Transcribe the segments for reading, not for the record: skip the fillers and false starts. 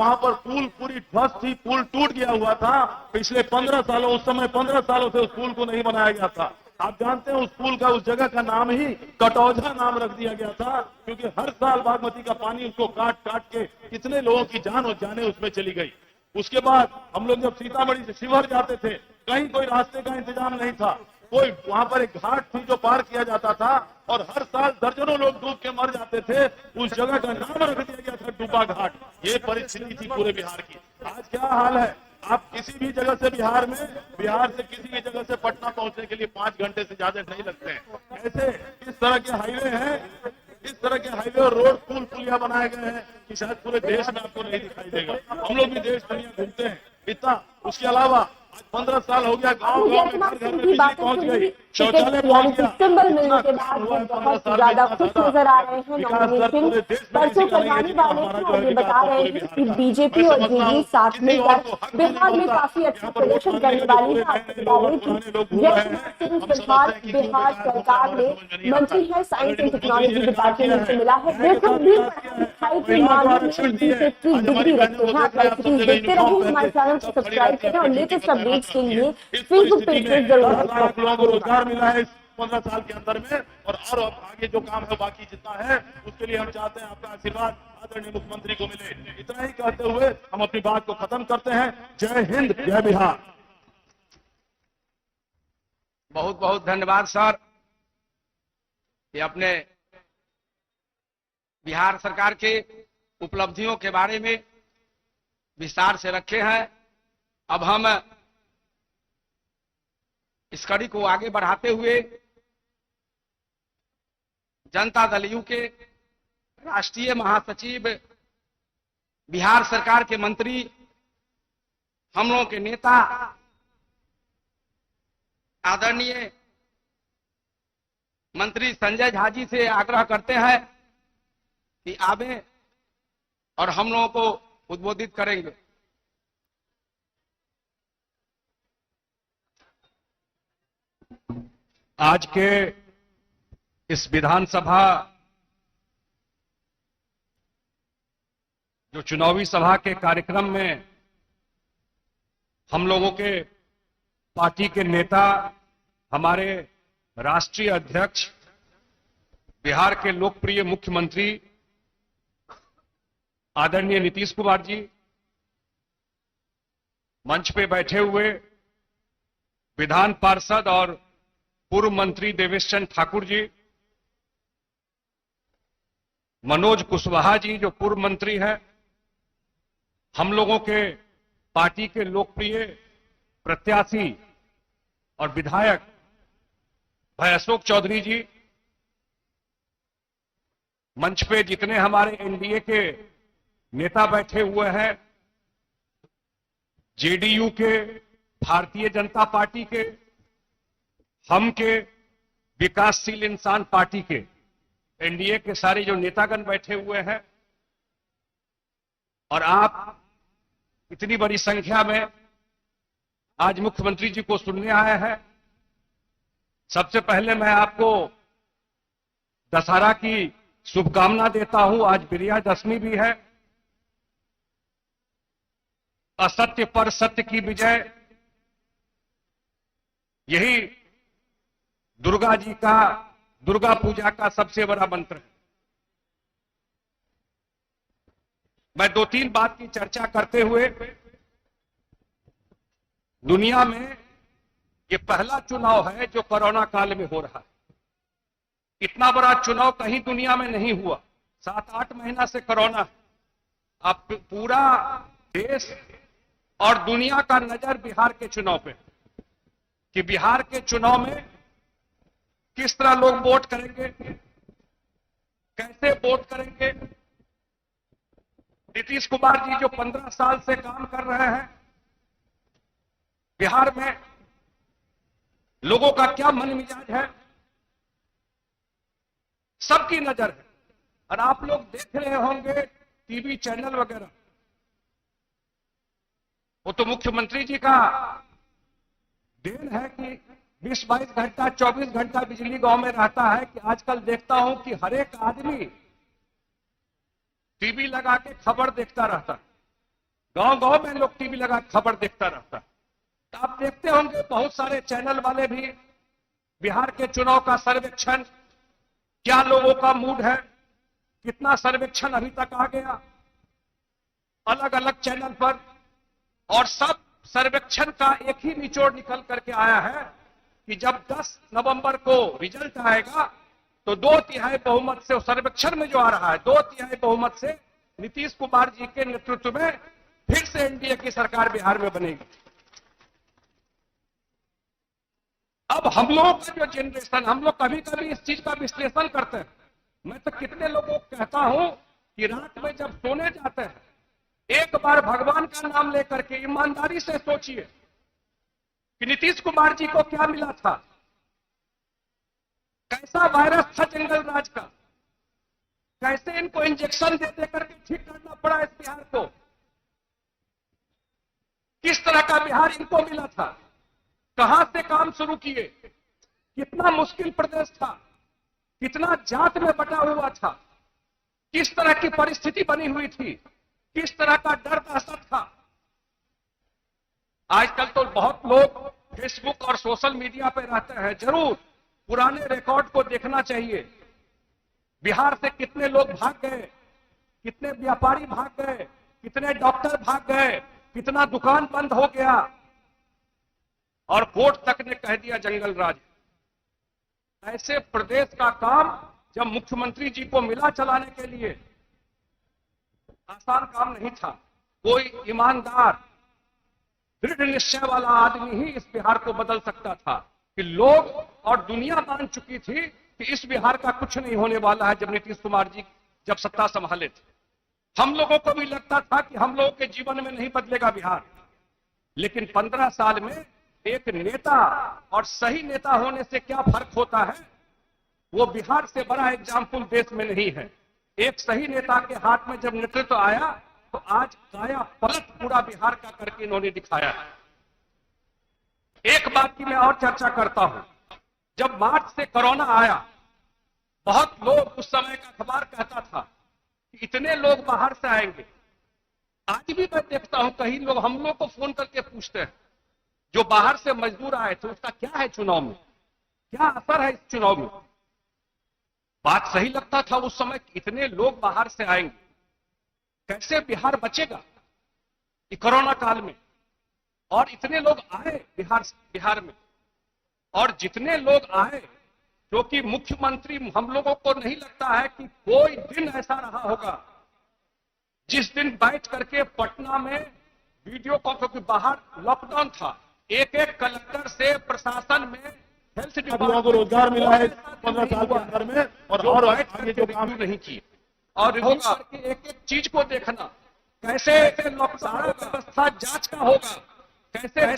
वहां पर पुल पूरी ध्वस्त थी, पुल टूट गया हुआ था। पिछले 15 सालों, उस समय 15 सालों से उस पुल को नहीं बनाया गया था। आप जानते हैं उस पुल का, उस जगह का नाम ही कटौझा नाम रख दिया गया था, क्योंकि हर साल बागमती का पानी उसको काट काट के कितने लोगों की जान और जाने उसमें चली गई। उसके बाद हम लोग जब सीतामढ़ी से शिवहर जाते थे, कहीं कोई रास्ते का इंतजाम नहीं था, कोई वहां पर एक घाट थी जो पार किया जाता था, और हर साल दर्जनों लोग डूब के मर जाते थे। उस जगह का नाम रख दिया गया था डूबा घाट। ये परिस्थिति थी पूरे बिहार की। आज क्या हाल है, आप किसी भी जगह से बिहार से किसी भी जगह से पटना पहुंचने के लिए 5 घंटे से ज्यादा नहीं लगते हैं। ऐसे इस तरह के हाईवे हैं, इस तरह के हाईवे और रोड पुल पुलिया बनाए गए हैं कि शायद पूरे देश में आपको नहीं दिखाई देगा। हम लोग भी देश दुनिया घूमते हैं इतना। उसके अलावा आज 15 साल हो गया, गांव गांव में घर घर में बिजली पहुंच गई, शौचालय पहुंच गया। सिंबल मिलने के बाद बहुत ज्यादा खुश नजर आ रहे हैं। नॉमिनेशन परसों करवाने वाले हैं और ये बता रहे हैं कि बीजेपी और जेडीयू साथ मिलकर बिहार में काफी अच्छा प्रदर्शन करने वाली है। आपको बता दें कि यशवंत सिंह फिलहाल बिहार सरकार में मंत्री है, साइंस एंड टेक्नोलॉजी डिपार्टमेंट से मिला है। बेहद भी पढ़ाई के मामले में बीटेक की डिग्री रखते हैं। आप लाइव देखते रहिए, हमारे चैनल को सब्सक्राइब करें और लेटेस्ट अपडेट्स के लिए फेसबुक पेज पर जरूर 10 लाख लोगों को रोजगार मिला है इस 15 साल के अंदर में। और आगे जो काम है बाकी जितना है उसके लिए हम चाहते हैं आपका आशीर्वाद आदरणीय मुख्यमंत्री को मिले। इतना ही कहते हुए हम अपनी बात को खत्म करते हैं। जय हिंद, जय बिहार। बहुत बहुत धन्यवाद सर, ये अपने बिहार सरकार के उपलब्धियों के बारे में विस्तार से रखे हैं। अब हम इस कड़ी को आगे बढ़ाते हुए जनता दल यू के राष्ट्रीय महासचिव, बिहार सरकार के मंत्री, हम लोगों के नेता आदरणीय मंत्री संजय झा जी से आग्रह करते हैं कि आवे और हम लोगों को उद्बोधित करेंगे। आज के इस विधानसभा जो चुनावी सभा के कार्यक्रम में हम लोगों के पार्टी के नेता, हमारे राष्ट्रीय अध्यक्ष, बिहार के लोकप्रिय मुख्यमंत्री आदरणीय नीतीश कुमार जी, मंच पे बैठे हुए विधान पार्षद और पूर्व मंत्री देवेश चंद्र ठाकुर जी, मनोज कुशवाहा जी जो पूर्व मंत्री हैं, हम लोगों के पार्टी के लोकप्रिय प्रत्याशी और विधायक भाई अशोक चौधरी जी, मंच पे जितने हमारे एनडीए के नेता बैठे हुए हैं, जेडीयू के, भारतीय जनता पार्टी के, हम के, विकासशील इंसान पार्टी के, एनडीए के सारे जो नेतागण बैठे हुए हैं, और आप इतनी बड़ी संख्या में आज मुख्यमंत्री जी को सुनने आए हैं। सबसे पहले मैं आपको दशहरा की शुभकामना देता हूं। आज विजयादशमी भी है। असत्य पर सत्य की विजय, यही दुर्गा पूजा का सबसे बड़ा मंत्र है। मैं 2-3 बात की चर्चा करते हुए, दुनिया में ये पहला चुनाव है जो कोरोना काल में हो रहा है। इतना बड़ा चुनाव कहीं दुनिया में नहीं हुआ। 7-8 महीना से कोरोना। अब पूरा देश और दुनिया का नजर बिहार के चुनाव पे, कि बिहार के चुनाव में किस तरह लोग वोट करेंगे, कैसे वोट करेंगे। नीतीश कुमार जी जो 15 साल से काम कर रहे हैं बिहार में, लोगों का क्या मन मिजाज है, सबकी नजर है। और आप लोग देख रहे होंगे टीवी चैनल वगैरह, वो तो मुख्यमंत्री जी का देन है कि 20-22 घंटा 24 घंटा बिजली गांव में रहता है। कि आजकल देखता हूं कि हर एक आदमी टीवी लगा के खबर देखता रहता है। गांव-गांव में लोग टीवी लगा खबर देखता रहता है। तो आप देखते होंगे बहुत सारे चैनल वाले भी बिहार के चुनाव का सर्वेक्षण, क्या लोगों का मूड है, कितना सर्वेक्षण अभी तक आ गया अलग अलग चैनल पर, और सब सर्वेक्षण का एक ही निचोड़ निकल करके आया है कि जब 10 नवंबर को रिजल्ट आएगा तो 2/3 बहुमत से, सर्वेक्षण में जो आ रहा है 2/3 बहुमत से नीतीश कुमार जी के नेतृत्व में फिर से एनडीए की सरकार बिहार में बनेगी। अब हम लोगों का जो जनरेशन, हम लोग कभी कभी इस चीज का विश्लेषण करते हैं। मैं तो कितने लोगों को कहता हूं कि रात में जब सोने जाते हैं एक बार भगवान का नाम लेकर के ईमानदारी से सोचिए कि नीतीश कुमार जी को क्या मिला था, कैसा वायरस था जंगल राज का, कैसे इनको इंजेक्शन दे करके ठीक करना पड़ा इस बिहार को, किस तरह का बिहार इनको मिला था, कहां से काम शुरू किए, कितना मुश्किल प्रदेश था, कितना जात में बटा हुआ था, किस तरह की परिस्थिति बनी हुई थी, किस तरह का डर दहशत था। आजकल तो बहुत लोग फेसबुक और सोशल मीडिया पर रहते हैं, जरूर पुराने रिकॉर्ड को देखना चाहिए। बिहार से कितने लोग भाग गए, कितने व्यापारी भाग गए, कितने डॉक्टर भाग गए, कितना दुकान बंद हो गया, और कोर्ट तक ने कह दिया जंगल राज। ऐसे प्रदेश का काम जब मुख्यमंत्री जी को मिला चलाने के लिए, आसान काम नहीं था। कोई ईमानदार दृढ़ निश्चय वाला आदमी ही इस बिहार को बदल सकता था, कि लोग और दुनिया मान चुकी थी कि इस बिहार का कुछ नहीं होने वाला है। जब नीतीश कुमार जी जब सत्ता संभाले थे, हम लोगों को भी लगता था कि हम लोगों के जीवन में नहीं बदलेगा बिहार, लेकिन 15 साल में एक नेता और सही नेता होने से क्या फर्क होता है, वो बिहार से बड़ा एग्जाम्पल देश में नहीं है। एक सही नेता के हाथ में जब नेतृत्व आया तो आज काया पलट पूरा बिहार का करके इन्होंने दिखाया है। एक बात की मैं और चर्चा करता हूं, जब मार्च से कोरोना आया, बहुत लोग उस समय का अखबार कहता था कि इतने लोग बाहर से आएंगे। आज भी मैं देखता हूं कई लोग हम लोग को फोन करके पूछते हैं, जो बाहर से मजदूर आए थे उसका क्या है चुनाव में, क्या असर है इस चुनाव में। बात सही लगता था उस समय, इतने लोग बाहर से आएंगे, कैसे बिहार बचेगा कोरोना काल में। और इतने लोग आए बिहार में, और जितने लोग आए, जो कि मुख्यमंत्री, हम लोगों को नहीं लगता है कि कोई दिन ऐसा रहा होगा जिस दिन बैठ करके पटना में वीडियो कॉल, क्योंकि बाहर लॉकडाउन था, एक एक कलेक्टर से प्रशासन में हेल्थ डिपार्टमेंट को रोजगार मिला है 15 साल के अंदर में, और आगे जो काम नहीं किए, और होगा एक एक चीज को देखना, कैसे सारा व्यवस्था जांच का होगा, कैसे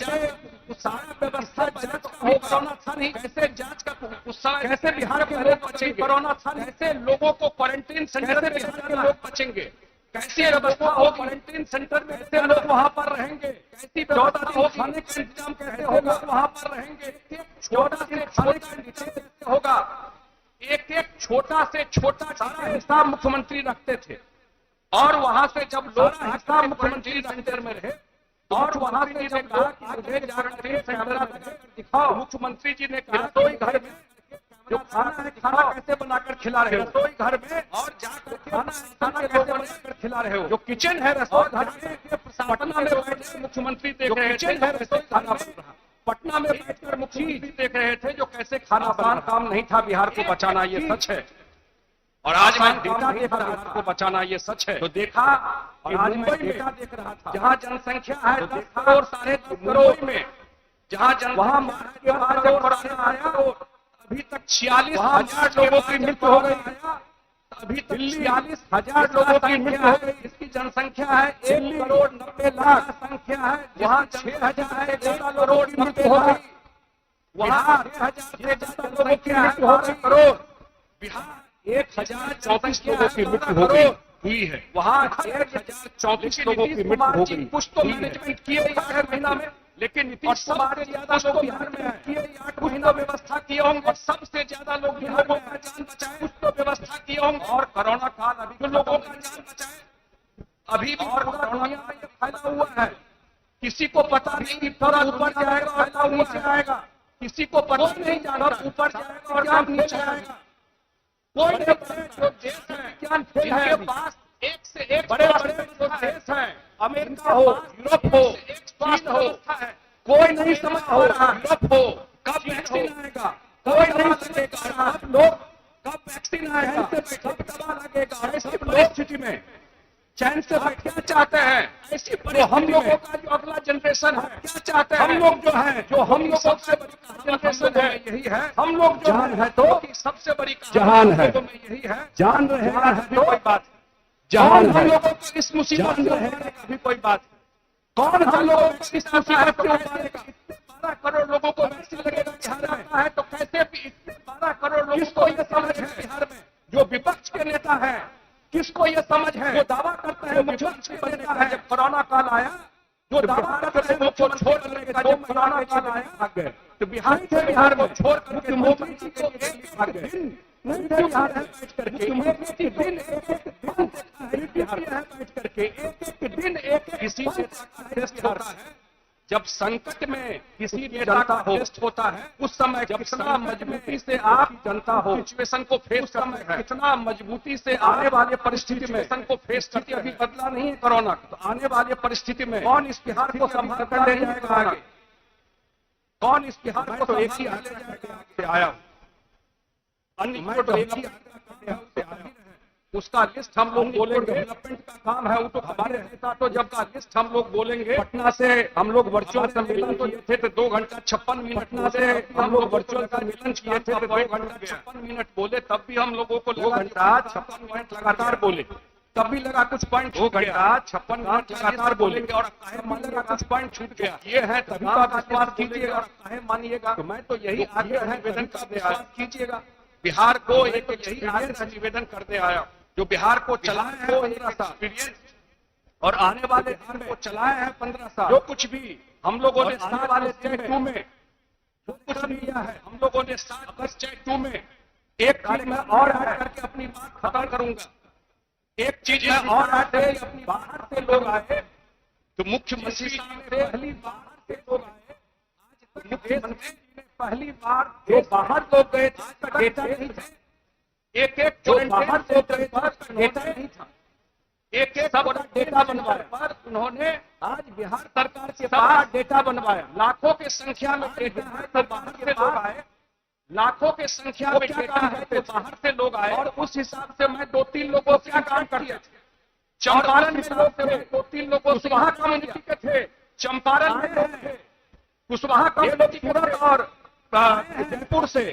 सारा व्यवस्था जांच का होगा, कोरोना था नहीं, कैसे जांच का उस समय, कैसे बिहार के लोग बचेंगे, कोरोना था, कैसे लोगों को क्वारंटीन सेंटर में बिहार के लोग बचेंगे, कैसी व्यवस्था हो क्वारंटीन सेंटर में, कैसे लोग वहां पर रहेंगे, कैसी व्यवस्था हो, खाने का इंतजाम कैसे होगा, वहां पर रहेंगे, छोटा से खाने का इंतजाम कैसे होगा, एक एक छोटा से छोटा सारा हिसाब मुख्यमंत्री रखते थे। और वहां से जब लोग हिसाब मुख्यमंत्री सेंटर में रहे, और वहां से जब कहा कि मुझे जाकर सेंटर दिखाओ, मुख्यमंत्री जी ने कहा तो घर में जो खाना है, खाना कैसे बनाकर खिला रहे हो रसोई घर में, और जाकर खाना कैसे बनाकर खिला रहे हो, जो किचन है रसोई घर में, पटना में बैठकर मुख्यमंत्री देख रहे थे है रसोई खाना बन रहा, पटना में बैठकर मुख्यमंत्री देख रहे थे जो कैसे खाना, आसान काम नहीं था बिहार को बचाना, ये सच है। और आज मैं डेटा देख रहा था को बचाना, ये सच है। तो देखा, और आज मैं डेटा देख रहा था, जहां जनसंख्या है 10 करोड़ 10.5 करोड़ में, जहां वहां मार्च के बाद जब कोरोना आया तो अभी तक 46,000 लोगों की मृत्यु हो गई, अभी तक 46,000 लोगों की मृत्यु हो गई। इसकी जनसंख्या है 1 करोड़ 90 लाख संख्या है, वहां 6,000 करोड़ की मृत्यु हो गई, वहां 6,000 से ज्यादा लोगों की मृत्यु हो गई करोड़, बिहार 1,034 लोगों की मृत्यु हो गई हुई है, वहां 1,034 लोगों की मृत्यु हो गई। कुछ तो मैनेजमेंट किए 8 महीना में, लेकिन नीतीश कुमार से ज्यादा लोग बिहार में किए 8 महीना व्यवस्था किए होंगे, सबसे ज्यादा लोग बिहार में जान बचाए, कुछ तो व्यवस्था किए होंगे, और कोरोना काल अभी लोगों का जान बचाए। अभी भी पूरा दुनिया में ये फैला हुआ है, किसी को पता नहीं कि पूरा ऊपर जाएगा और नीचे आएगा, किसी को पता नहीं जाना ऊपर जाएगा और नीचे आएगा। कोई नहीं जो देश है जिनके पास एक से एक बड़े बड़े जो देश हैं, अमेरिका हो, यूरोप हो, चीन हो, कोई नहीं समझ पा रहा यूरोप हो कब वैक्सीन आएगा, कोई नहीं समझ पा रहा लोग कब वैक्सीन आएगा, कब दवा लगेगा। ऐसी परिस्थिति में चैन से क्या चाहते हैं, ऐसी तो हम लोगों का जो अगला जनरेशन है क्या चाहते हैं, हम लोग जो है जो हम लोग सबसे बड़ी जनरेशन है यही है, हम लोग जो है तो सबसे बड़ी जहान है, यही है जान रहे हैं तो कोई बात, जान हम लोगों को इस मुसीबत में है अभी कोई बात, कौन हम लोगों को इस मुसीबत में उतारेगा। 12 करोड़ लोगों को वैक्सीन लगेगा बिहार में है तो कैसे भी इतने 12 करोड़ लोगों को ये समझ है बिहार में, जो विपक्ष के नेता है किसको ये समझ है, जो दावा करते हैं मुख्यमंत्री बनता है, जब कोरोना काल आया जो दावा करते हैं वो छोड़ करके जब कोरोना काल आया भाग गए, तो बिहार में छोड़ करके मुख्यमंत्री को भाग गए। नहीं बिहार है बैठ करके एक दिन बिहार है बैठ करके एक दिन एक किसी नेता का टेस्ट होता है, जब संकट में किसी नेता का टेस्ट होता है उस समय कितना मजबूती से आप जनता हो सिचुएशन को फेस करते हैं, कितना मजबूती से आने वाले परिस्थिति में को फेस करके अभी बदला नहीं है कोरोना, तो आने वाले परिस्थिति में कौन इस बिहार को संभाल कर ले जाएगा आगे, कौन इस बिहार को एक ही आया अन्य तो एक ही आया उसका लिस्ट हम लोग बोलेंगे, डेवलपमेंट का काम है वो तो हमारे नेता तो जब का लिस्ट हम लोग बोलेंगे। पटना से हम लोग वर्चुअल सम्मेलन तो ये थे तो 2 घंटा 56 मिनट, पटना से हम लोग वर्चुअल सम्मेलन किए थे तो 2 घंटा 56 मिनट बोले, तब भी हम लोगों को 2 घंटा 56 मिनट लगातार बोले, तब भी लगा कुछ पॉइंट 2 घंटा 56 मिनट लगातार बोलेंगे और काहे मान लगा कुछ पॉइंट छूट गया, ये है तभी तो आप विश्वास कीजिएगा और काहे मानिएगा। तो मैं तो यही आग्रह है निवेदन करते आया कीजिएगा, बिहार को एक यही आग्रह निवेदन करते आया जो बिहार को चलाए हैं 15 साल और आने वाले बिहार को चलाए हैं 15 साल, जो कुछ भी हम लोगों ने आने वाले चेक 2 में जो कुछ किया है हम लोगों ने 7 अगस्त चेक 2 में एक चीज मैं और ऐड करके अपनी बात खत्म करूंगा, एक चीज मैं और ऐड करके अपनी बाहर से लोग आए तो मुख्यमंत्री साहब पहली बार से लोग आए, आज तक मुख्यमंत्री ने पहली बार जो बाहर लोग गए थे डेटा नहीं था, एक जो बाहर से डेटा नहीं था, एक सब डेटा बनवाया पर उन्होंने आज बिहार सरकार के पास डेटा बनवाया, लाखों की संख्या में डेटा है तो बाहर से लोग आए, लाखों की संख्या में डेटा है तो बाहर से लोग आए और उस हिसाब से मैं 2-3 लोगों क्या काम किया, चंपारण में लोग थे 2-3 लोगों कुशवाहा कम्युनिटी के थे, चंपारण में लोग थे कुशवाहा कम्युनिटी के और जयपुर से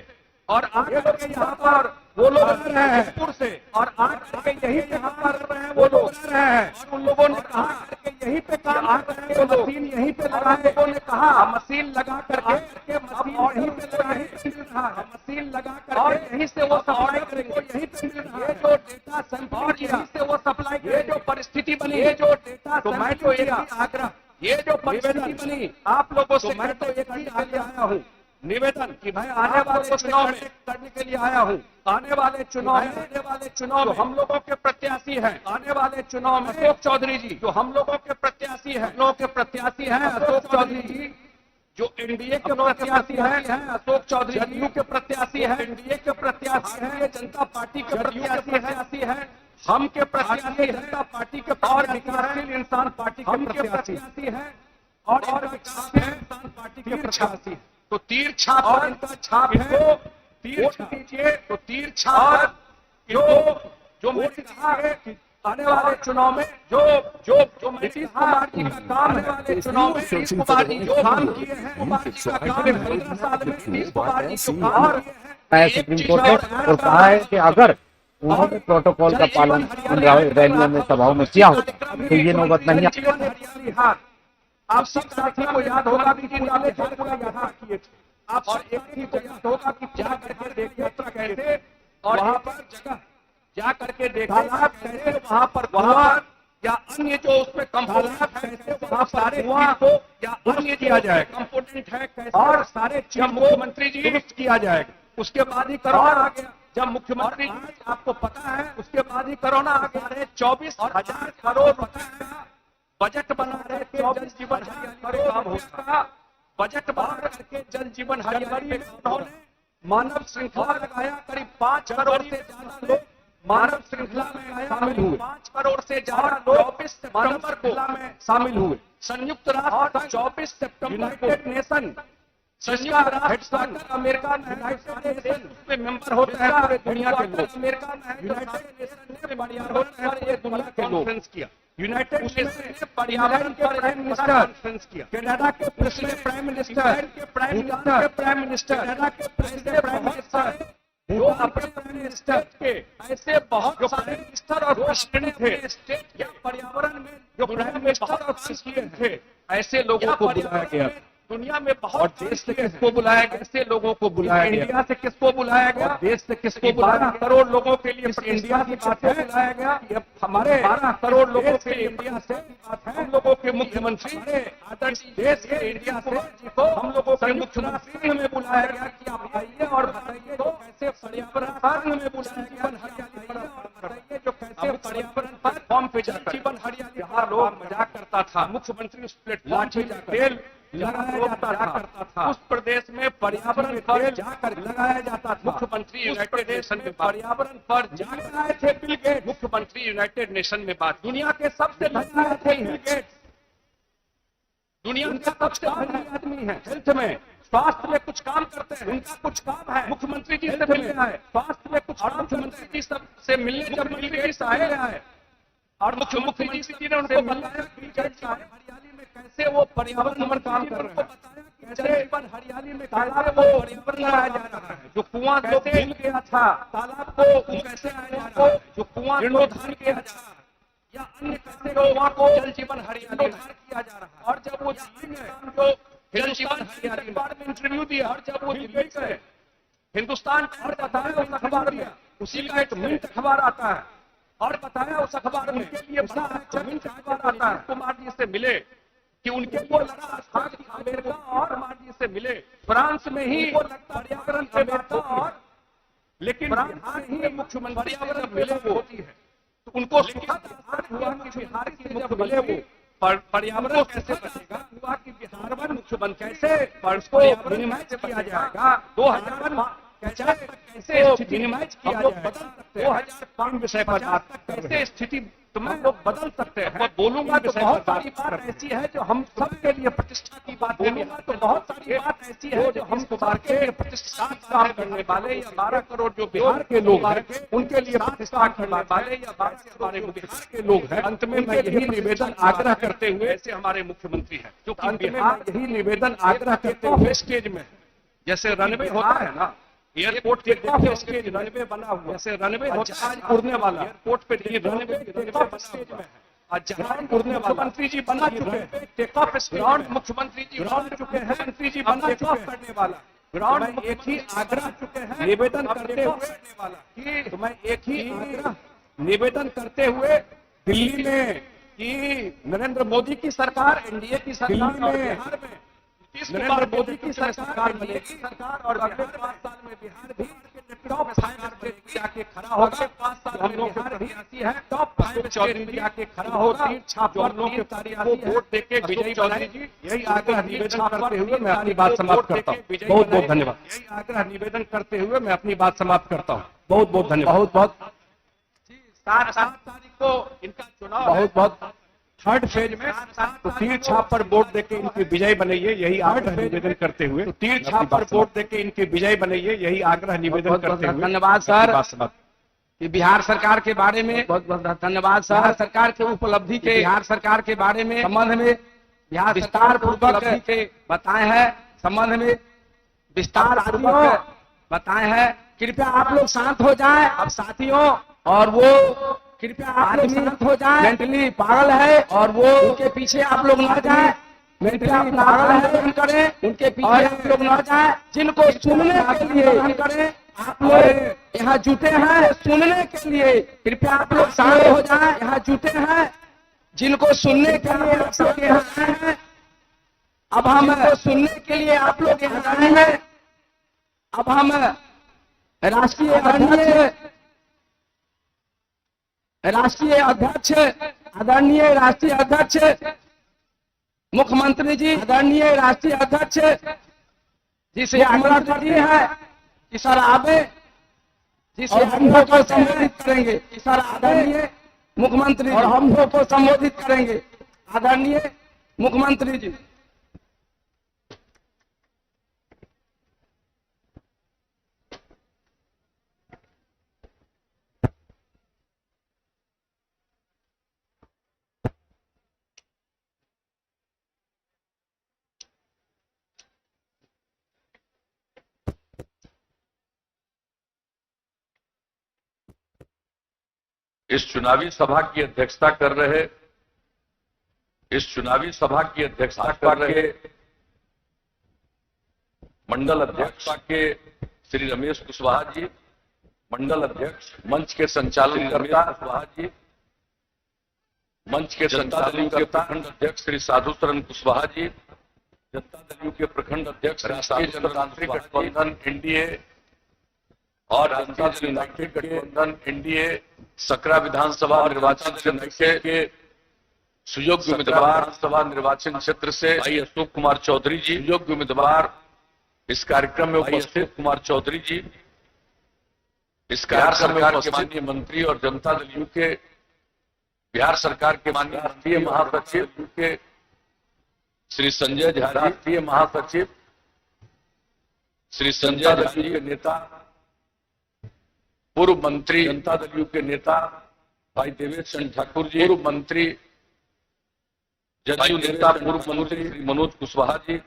और आगे लोग यहाँ पर वो लोग रह रहे हैं जयपुर से और आगे यही यहाँ पर रह रहे हैं वो लोग रह रहे हैं और उन लोगों ने कहा कि यहीं पे काम कर रहे हैं, मशीन यहीं पे लगा, लोगों ने कहा मशीन लगा करके मशीन यहीं पे मिल रहा है, मशीन लगा कर और यहीं से वो सप्लाई करेंगे, यहीं पे मिल रहा है जो डेटा सैंपल यहीं से वो सप्लाई, ये जो परिस्थिति बनी है जो डेटा तो मैं तो एक ही आग्रह, ये जो परिस्थिति बनी आप लोगों से मैं तो एक ही आग्रह आया हूँ निवेदन कि भाई आने वाले चुनाव में करने के लिए आया हूँ, आने वाले चुनाव हम लोगों के प्रत्याशी हैं, आने वाले चुनाव में अशोक चौधरी जी जो हम लोगों के प्रत्याशी हैं, हम लोगों के प्रत्याशी हैं अशोक चौधरी जी जो एनडीए के प्रत्याशी हैं, अशोक चौधरी जदयू के प्रत्याशी हैं, एनडीए के प्रत्याशी हैं, जनता पार्टी के प्रत्याशी हैं, हम के प्रत्याशी जनता पार्टी के और विकासशील इंसान पार्टी के प्रत्याशी हैं और विकासशील इंसान पार्टी के प्रत्याशी, तो तीर छाप और इनका छाप है, तीर दीजिए तो तीर छाप जो मोदी कहा है कि आने वाले चुनाव में जो नीतीश कुमार जी का काम है वाले चुनाव में नीतीश कुमार जी जो काम किए हैं कुमार जी का काम है 15 साल में नीतीश कुमार जी जो काम किए हैं सुप्रीम कोर्ट ने और कहा है कि अगर उन्होंने प्रोटोकॉल का पालन रैलियों में सभाओं में किया हो तो ये नौबत नहीं। आप सब साथी को याद होगा कि पूरे पूरा यहाँ किए थे आप और एक ही को याद होगा कि जा करके देखे यात्रा कैसे और वहाँ पर जगह जा करके देखा कैसे वहाँ पर वहाँ या अन्य जो उसमें कंपोनेंट है कैसे वहाँ सारे चीज को या अन्य दिया जाए कंपोनेंट है कैसे और सारे चीज मुख्यमंत्री जी दुरुस्त किया जाएगा, उसके बाद ही कोरोना आ गया। जब मुख्यमंत्री जी आपको पता है उसके बाद ही कोरोना आ गया है। 24,000 करोड़ रुपए का बजट बना रहे थे जल जीवन हरियाली काम होगा। बजट बना करके जल जीवन हरियाली में उन्होंने मानव श्रृंखला लगाया। करीब 5 करोड़ से ज्यादा लोग मानव श्रृंखला में शामिल हुए। 5 करोड़ से ज्यादा लोग 24 सितंबर को शामिल हुए। संयुक्त राष्ट्र 24 सितंबर यूनाइटेड नेशन संयुक्त राष्ट्र अमेरिका में मेंबर होते हैं पूरे दुनिया के लोग। अमेरिका में यूनाइटेड नेशन ने पर्यावरण पर ये दुनिया के लोग कॉन्फ्रेंस किया। यूनाइटेड नेशन ने पर्यावरण के प्राइम मिनिस्टर कॉन्फ्रेंस किया। कनाडा के प्रेसिडेंट प्राइम मिनिस्टर के प्राइम मिनिस्टर कनाडा के प्रेसिडेंट प्राइम मिनिस्टर जो अपने प्राइम मिनिस्टर के ऐसे बहुत सारे मिनिस्टर और प्रेसिडेंट थे स्टेट या पर्यावरण में जो प्राइम मिनिस्टर और प्रेसिडेंट थे, ऐसे लोगों को बुलाया गया। दुनिया में बहुत, और देश से किसको बुलाया गया? ऐसे लोगों को बुलाया गया। इंडिया से किसको बुलाया गया? देश से किसको बुलाया? 12 करोड़ लोगों के लिए इंडिया की बात है बुलाया गया। ये हमारे 12 करोड़ लोगों के इंडिया से बात है। हम लोगों के मुख्यमंत्री आदर्श देश के इंडिया से को हम लोगों के मुख्यमंत्री में बुलाया गया कि आप आइए और बताइए तो कैसे पर्यावरण में बुलाया गया। हरियाली बताइए जो कैसे पर्यावरण पर फॉर्म पे जाकर जीवन हरियाली यहाँ लोग मजाक करता था। मुख्यमंत्री उस प्लेटफॉर्म पे तेल लगाया जाता था। उस प्रदेश में पर्यावरण पर जाकर लगाया जाता था। मुख्यमंत्री यूनाइटेड नेशन में पर्यावरण पर जाकर आए थे बिल गेट्स। मुख्यमंत्री यूनाइटेड नेशन में बात, दुनिया के सबसे धनी आए थे बिल गेट्स। दुनिया का सबसे धनी आदमी है। हेल्थ में स्वास्थ्य में कुछ काम करते हैं, उनका कुछ काम है। मुख्यमंत्री जी से मिलने आए, स्वास्थ्य में कुछ काम, मुख्यमंत्री जी से मिलने जब मिल गेट्स आए और मुख्यमंत्री जी ने उनको बताया कि हरियाली में कैसे वो पर्यावरण पर काम कर रहे हैं। जल जीवन हरियाली में तालाब को पर्यावरण लगाया जा रहा है। जो कुआं कैसे मिल गया था तालाब को कैसे आया जा रहा है। जो कुआं जीर्णोद्धार किया जा रहा है या अन्य कैसे कुआं को जल जीवन हरियाली किया जा रहा है। और जब वो जो जल जीवन हरियाली बारे में इंटरव्यू दिया और जब वो दिल्ली गए हिंदुस्तान और बताया उस अखबार में, उसी का एक मिनट अखबार आता है और बताया उस अखबार में के लिए बड़ा मिनट अखबार आता है। कुमार जी से मिले कि उनके वो लड़ा था कि अमेरिका और कुमार जी से मिले फ्रांस में ही वो पर्यावरण पे बैठा और लेकिन फ्रांस ही मुख्यमंत्री पर्यावरण मिले वो होती है तो उनको हुआ कि बिहार के मुख्यमंत्री वो पर्यावरण कैसे बचेगा। हुआ कि बिहार में मुख्यमंत्री कैसे उसको विनिमय किया जाएगा। 2000 कैसे विनिमय किया जाएगा। 2005 विषय पर कैसे स्थिति तुम्हें लोग बदल सकते हैं। बोलूंगा तो बहुत सारी बात ऐसी है जो हम सबके लिए प्रतिष्ठा की बात बोलूंगा तो बहुत सारी बात ऐसी है जो हम बिहार के लिए प्रतिष्ठा काम करने वाले या 12 करोड़ जो बिहार के लोग हैं उनके लिए प्रतिष्ठा करने वाले या हमारे बिहार के लोग हैं। अंत में मैं यही निवेदन आग्रह करते हुए ऐसे हमारे मुख्यमंत्री हैं जो बिहार यही निवेदन आग्रह करते हुए स्टेज में जैसे रनवे होता है ना, एयरपोर्ट के स्टेज रनवे बना हुआ जैसे रनवे आज उड़ने वाला एयरपोर्ट पे रनवे स्टेज में है। जहां उड़ने वाला मुख्यमंत्री जी बना चुके हैं। टेक ऑफ ग्राउंड मुख्यमंत्री जी बना चुके हैं। मंत्री जी बना टेक ऑफ करने वाला ग्राउंड एक ही आग्रह चुके हैं निवेदन करते हुए कि मैं एक ही आग्रह निवेदन करते हुए दिल्ली में कि नरेंद्र मोदी की सरकार एनडीए की सरकार में बिहार में नरेंद्र मोदी की सरकार बनेगी सरकार और अगले 5 साल में बिहार भी टॉप 5 पे जाके खड़ा होगा। 5 साल में बिहार भी ऐसी है टॉप 5 चौधरी भी आके खड़ा होगा। छाप पर लोग के तारीखों वोट देके विजयी बनाएगी। यही आग्रह निवेदन करते हुए मैं अपनी बात समाप्त करता हूँ। बहुत बहुत धन्यवाद। यही आग्रह निवेदन करते हुए मैं अपनी बात समाप्त करता हूँ। बहुत बहुत धन्यवाद। बहुत बहुत 7 तारीख को इनका चुनाव बहुत बहुत थर्ड फेज में तो तीर छाप पर वोट देके इनकी विजय बनाइए यही आग्रह निवेदन करते हुए तो तीर छाप पर वोट देके इनकी विजय बनाइए यही आग्रह निवेदन करते हुए धन्यवाद सर। कि बिहार सरकार के बारे में बहुत बहुत धन्यवाद सर। बिहार सरकार के उपलब्धि के बिहार सरकार के बारे में संबंध में बिहार विस्तार पूर्वक के बताए हैं संबंध में विस्तार पूर्वक बताए हैं। कृपया आप लोग शांत हो जाएं अब साथियों और वो कृपया आप लोग शांत हो जाएं। मेंटली पागल है और वो उनके पीछे आप लोग ना जाएं। मेंटली पागल है करें उनके पीछे आप लोग ना जाएं। जिनको सुनने के लिए करें आप लोग यहाँ जुटे हैं सुनने के लिए कृपया आप लोग शांत हो जाएं। यहाँ जुटे हैं जिनको सुनने के लिए आप लोग यहाँ आए हैं। अब हम सुनने के लिए आप लोग यहाँ आए हैं। अब हम राष्ट्रीय अध्यक्ष आदरणीय राष्ट्रीय अध्यक्ष मुख्यमंत्री जी, आदरणीय राष्ट्रीय अध्यक्ष जिसे आग्रह करती है कि सर आवे, जिसे हम लोग को संबोधित करेंगे कि सर आदरणीय मुख्यमंत्री और हम लोग को संबोधित करेंगे आदरणीय मुख्यमंत्री जी। इस चुनावी सभा की अध्यक्षता कर रहे मंडल अध्यक्ष के श्री रमेश कुशवाहा जी, मंडल अध्यक्ष, मंच के संचालनकर्ता कुशवाहा जी, मंच के संचालक के प्रखंड अध्यक्ष श्री साधु शरण कुशवाहा जी, जनता दल यू के प्रखंड अध्यक्ष राष्ट्रीय जनतांत्रिक गठबंधन एनडीए और जनता दल यूनाइटेड गठबंधन एनडीए सकरा विधानसभा निर्वाचन क्षेत्र के सुयोग्य उम्मीदवार विधानसभा निर्वाचन क्षेत्र से भाई अशोक कुमार चौधरी जी, सुयोग्य उम्मीदवार इस कार्यक्रम में उपस्थित कुमार चौधरी जी, इस कार्यक्रम में माननीय मंत्री और जनता दल यू के बिहार सरकार के माननीय राष्ट्रीय महासचिव के श्री संजय झा, राष्ट्रीय महासचिव श्री संजय झा जी के नेता, पूर्व मंत्री जनता दल यू के नेता भाई देवेश चंद्र ठाकुर जी, पूर्व मंत्री जदयू नेता पूर्व मंत्री श्री मनोज कुशवाहा जी,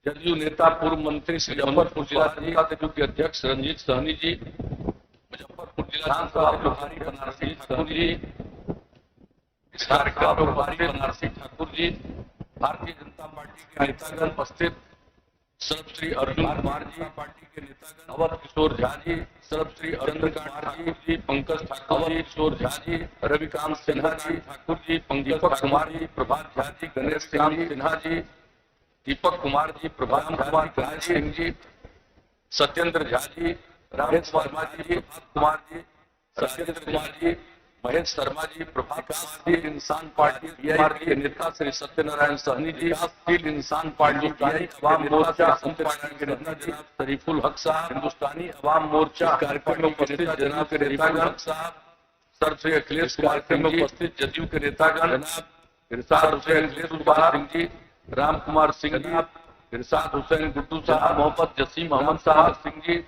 जदयू नेता पूर्व मंत्री श्री मुजफ्फरपुर जिला जनता दल यू के अध्यक्ष रंजीत सहनी जी, मुजफ्फरपुर जिला विधानसभा प्रभारी बनारसी ठाकुर जी, इस कार्यक्रम में प्रभारी बनारसी ठाकुर जी, भारतीय जनता पार्टी के नेतागण उपस्थित सर्वश्री अर्जुन कुमार जी, पार्टी के नेतागण अवध किशोर झा जी, सर्वश्री अर्जुन कुमार जी, पंकज ठाकुर जी, किशोर झा जी, रविकांत सिन्हा जी, ठाकुर जी, दीपक कुमार जी, प्रभात झा जी, गणेश सिन्हा जी, दीपक कुमार जी, प्रभात कुमार, गणेश सिंह जी, सत्येंद्र झा जी, राम शर्मा जी, कुमार जी, सत्येंद्र कुमार जी, महेश शर्मा जी, प्रभात जी, इंसान पार्टी के नेता श्री सत्यनारायण सहनी जी, इंसान पार्टी अवाम मोर्चा सत्यनारायण के नेता जनाब शरीफुल हक साहब, हिंदुस्तानी अवाम मोर्चा कार्यक्रम में उपस्थित जनाब के नेतागण साहब, सर श्री अखिलेश कार्यक्रम में उपस्थित जदयू के नेतागण जनाब इरशाद हुसैन सिंह जी, राम कुमार सिंह जी, इरशाद हुसैन गुड्डू साहब, मोहम्मद जसीम अहमद साहब सिंह जी,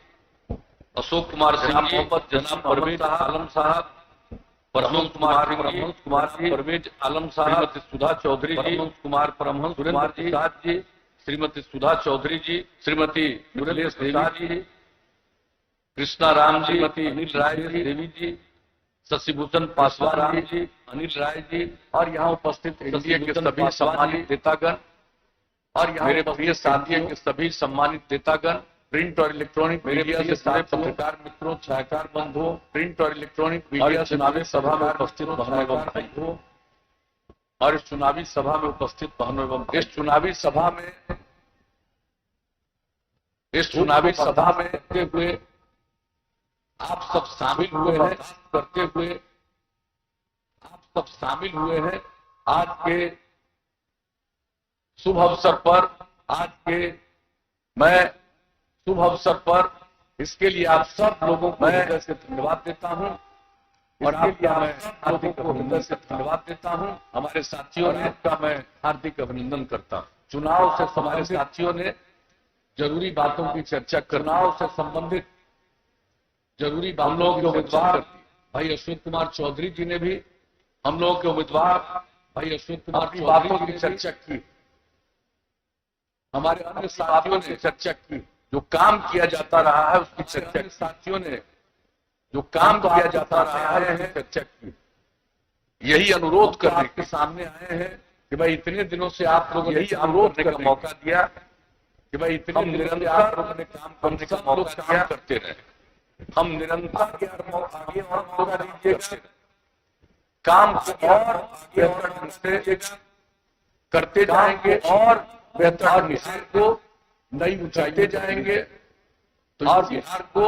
अशोक कुमार सिंह, मोहम्मद जनाब परवेज आलम साहब, परमहंस कुमार जी, परवेज आलम साहब, सुधा चौधरी जी, कुमार परमहंस कुमार जी, श्रीमती सुधा चौधरी जी, श्रीमती नुरेश देवी जी, कृष्णा राम जी, श्रीमती अनिल राय देवी जी, शशिभूषण पासवान जी, अनिल राय जी, और यहाँ उपस्थित एनडीए के सभी सम्मानित नेतागण और यहाँ मेरे प्रिय साथियों के सभी सम्मानित नेतागण, प्रिंट और इलेक्ट्रॉनिक मीडिया से सारे पत्रकार मित्रों, छायाकार बंधुओं, प्रिंट और इलेक्ट्रॉनिक मीडिया चुनावी सभा में उपस्थित बहनों एवं भाइयों और इस चुनावी सभा में उपस्थित बहनों एवं इस चुनावी सभा में करते हुए आप सब शामिल हुए हैं, आज के शुभ अवसर पर इसके लिए आप सब लोगों को हृदय से धन्यवाद देता हूं और आपका मैं हार्दिक अभिनंदन से धन्यवाद देता हूं। हमारे साथियों ने का मैं हार्दिक अभिनंदन करता हूं। चुनाव से हमारे साथियों ने जरूरी बातों की चर्चा, चुनाव से संबंधित जरूरी हम लोग के उम्मीदवार भाई अशोक कुमार चौधरी जी ने भी हम लोगों के उम्मीदवार भाई अशोक कुमार की बातों की चर्चा की, हमारे अन्य साथियों ने चर्चा की, जो काम किया जाता रहा है उसकी चर्चा, साथियों ने जो काम किया जाता रहा है उसकी चर्चा की। यही अनुरोध करने के सामने आए हैं कि भाई इतने दिनों से आप लोगों ने यही अनुरोध करने का मौका दिया कि भाई इतने निरंतर आप लोगों ने काम करने का मौका दिया, करते रहे, हम निरंतर आगे और मौका दीजिए, काम और बेहतर ढंग से करते जाएंगे और बेहतर मिसाल को नई ऊंचाई जाएंगे तो और बिहार को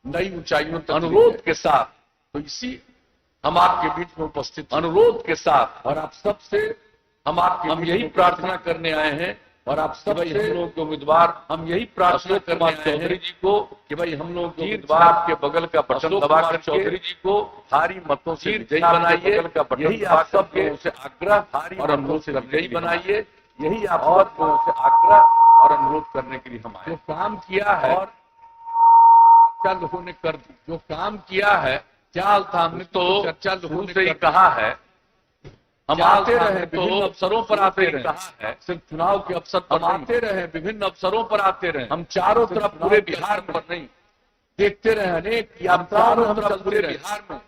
नई ऊंचाइयों तक अनुरोध के साथ, तो इसी हम आपके बीच में उपस्थित अनुरोध के साथ और आप सबसे हम यही प्रार्थना करने आए हैं और आप सब हम लोग के उम्मीदवार हम यही प्रार्थना करने आए हैं चौधरी जी को कि भाई हम लोग के उम्मीदवार के बगल का बटन दबाकर चौधरी जी को भारी मतों से विजयी बनाइए। यही आप सब लोगों से आग्रह भारी और अनुरोध से विजयी बनाइए। यही आप सब लोगों से आग्रह और अनुरोध करने के लिए हम आए। जो काम किया है और चर्चा लोगों ने कर दी, जो काम किया है क्या था, हमने तो चर्चा लोगों से ही कहा है, हम आते रहे विभिन्न अवसरों पर आते रहे, कहा है सिर्फ चुनाव के अवसर पर आते रहे, विभिन्न अवसरों पर आते रहे, हम चारों तरफ पूरे बिहार में नहीं देखते रहे, अनेक यात्राओं हम चलते रहे बिहार में,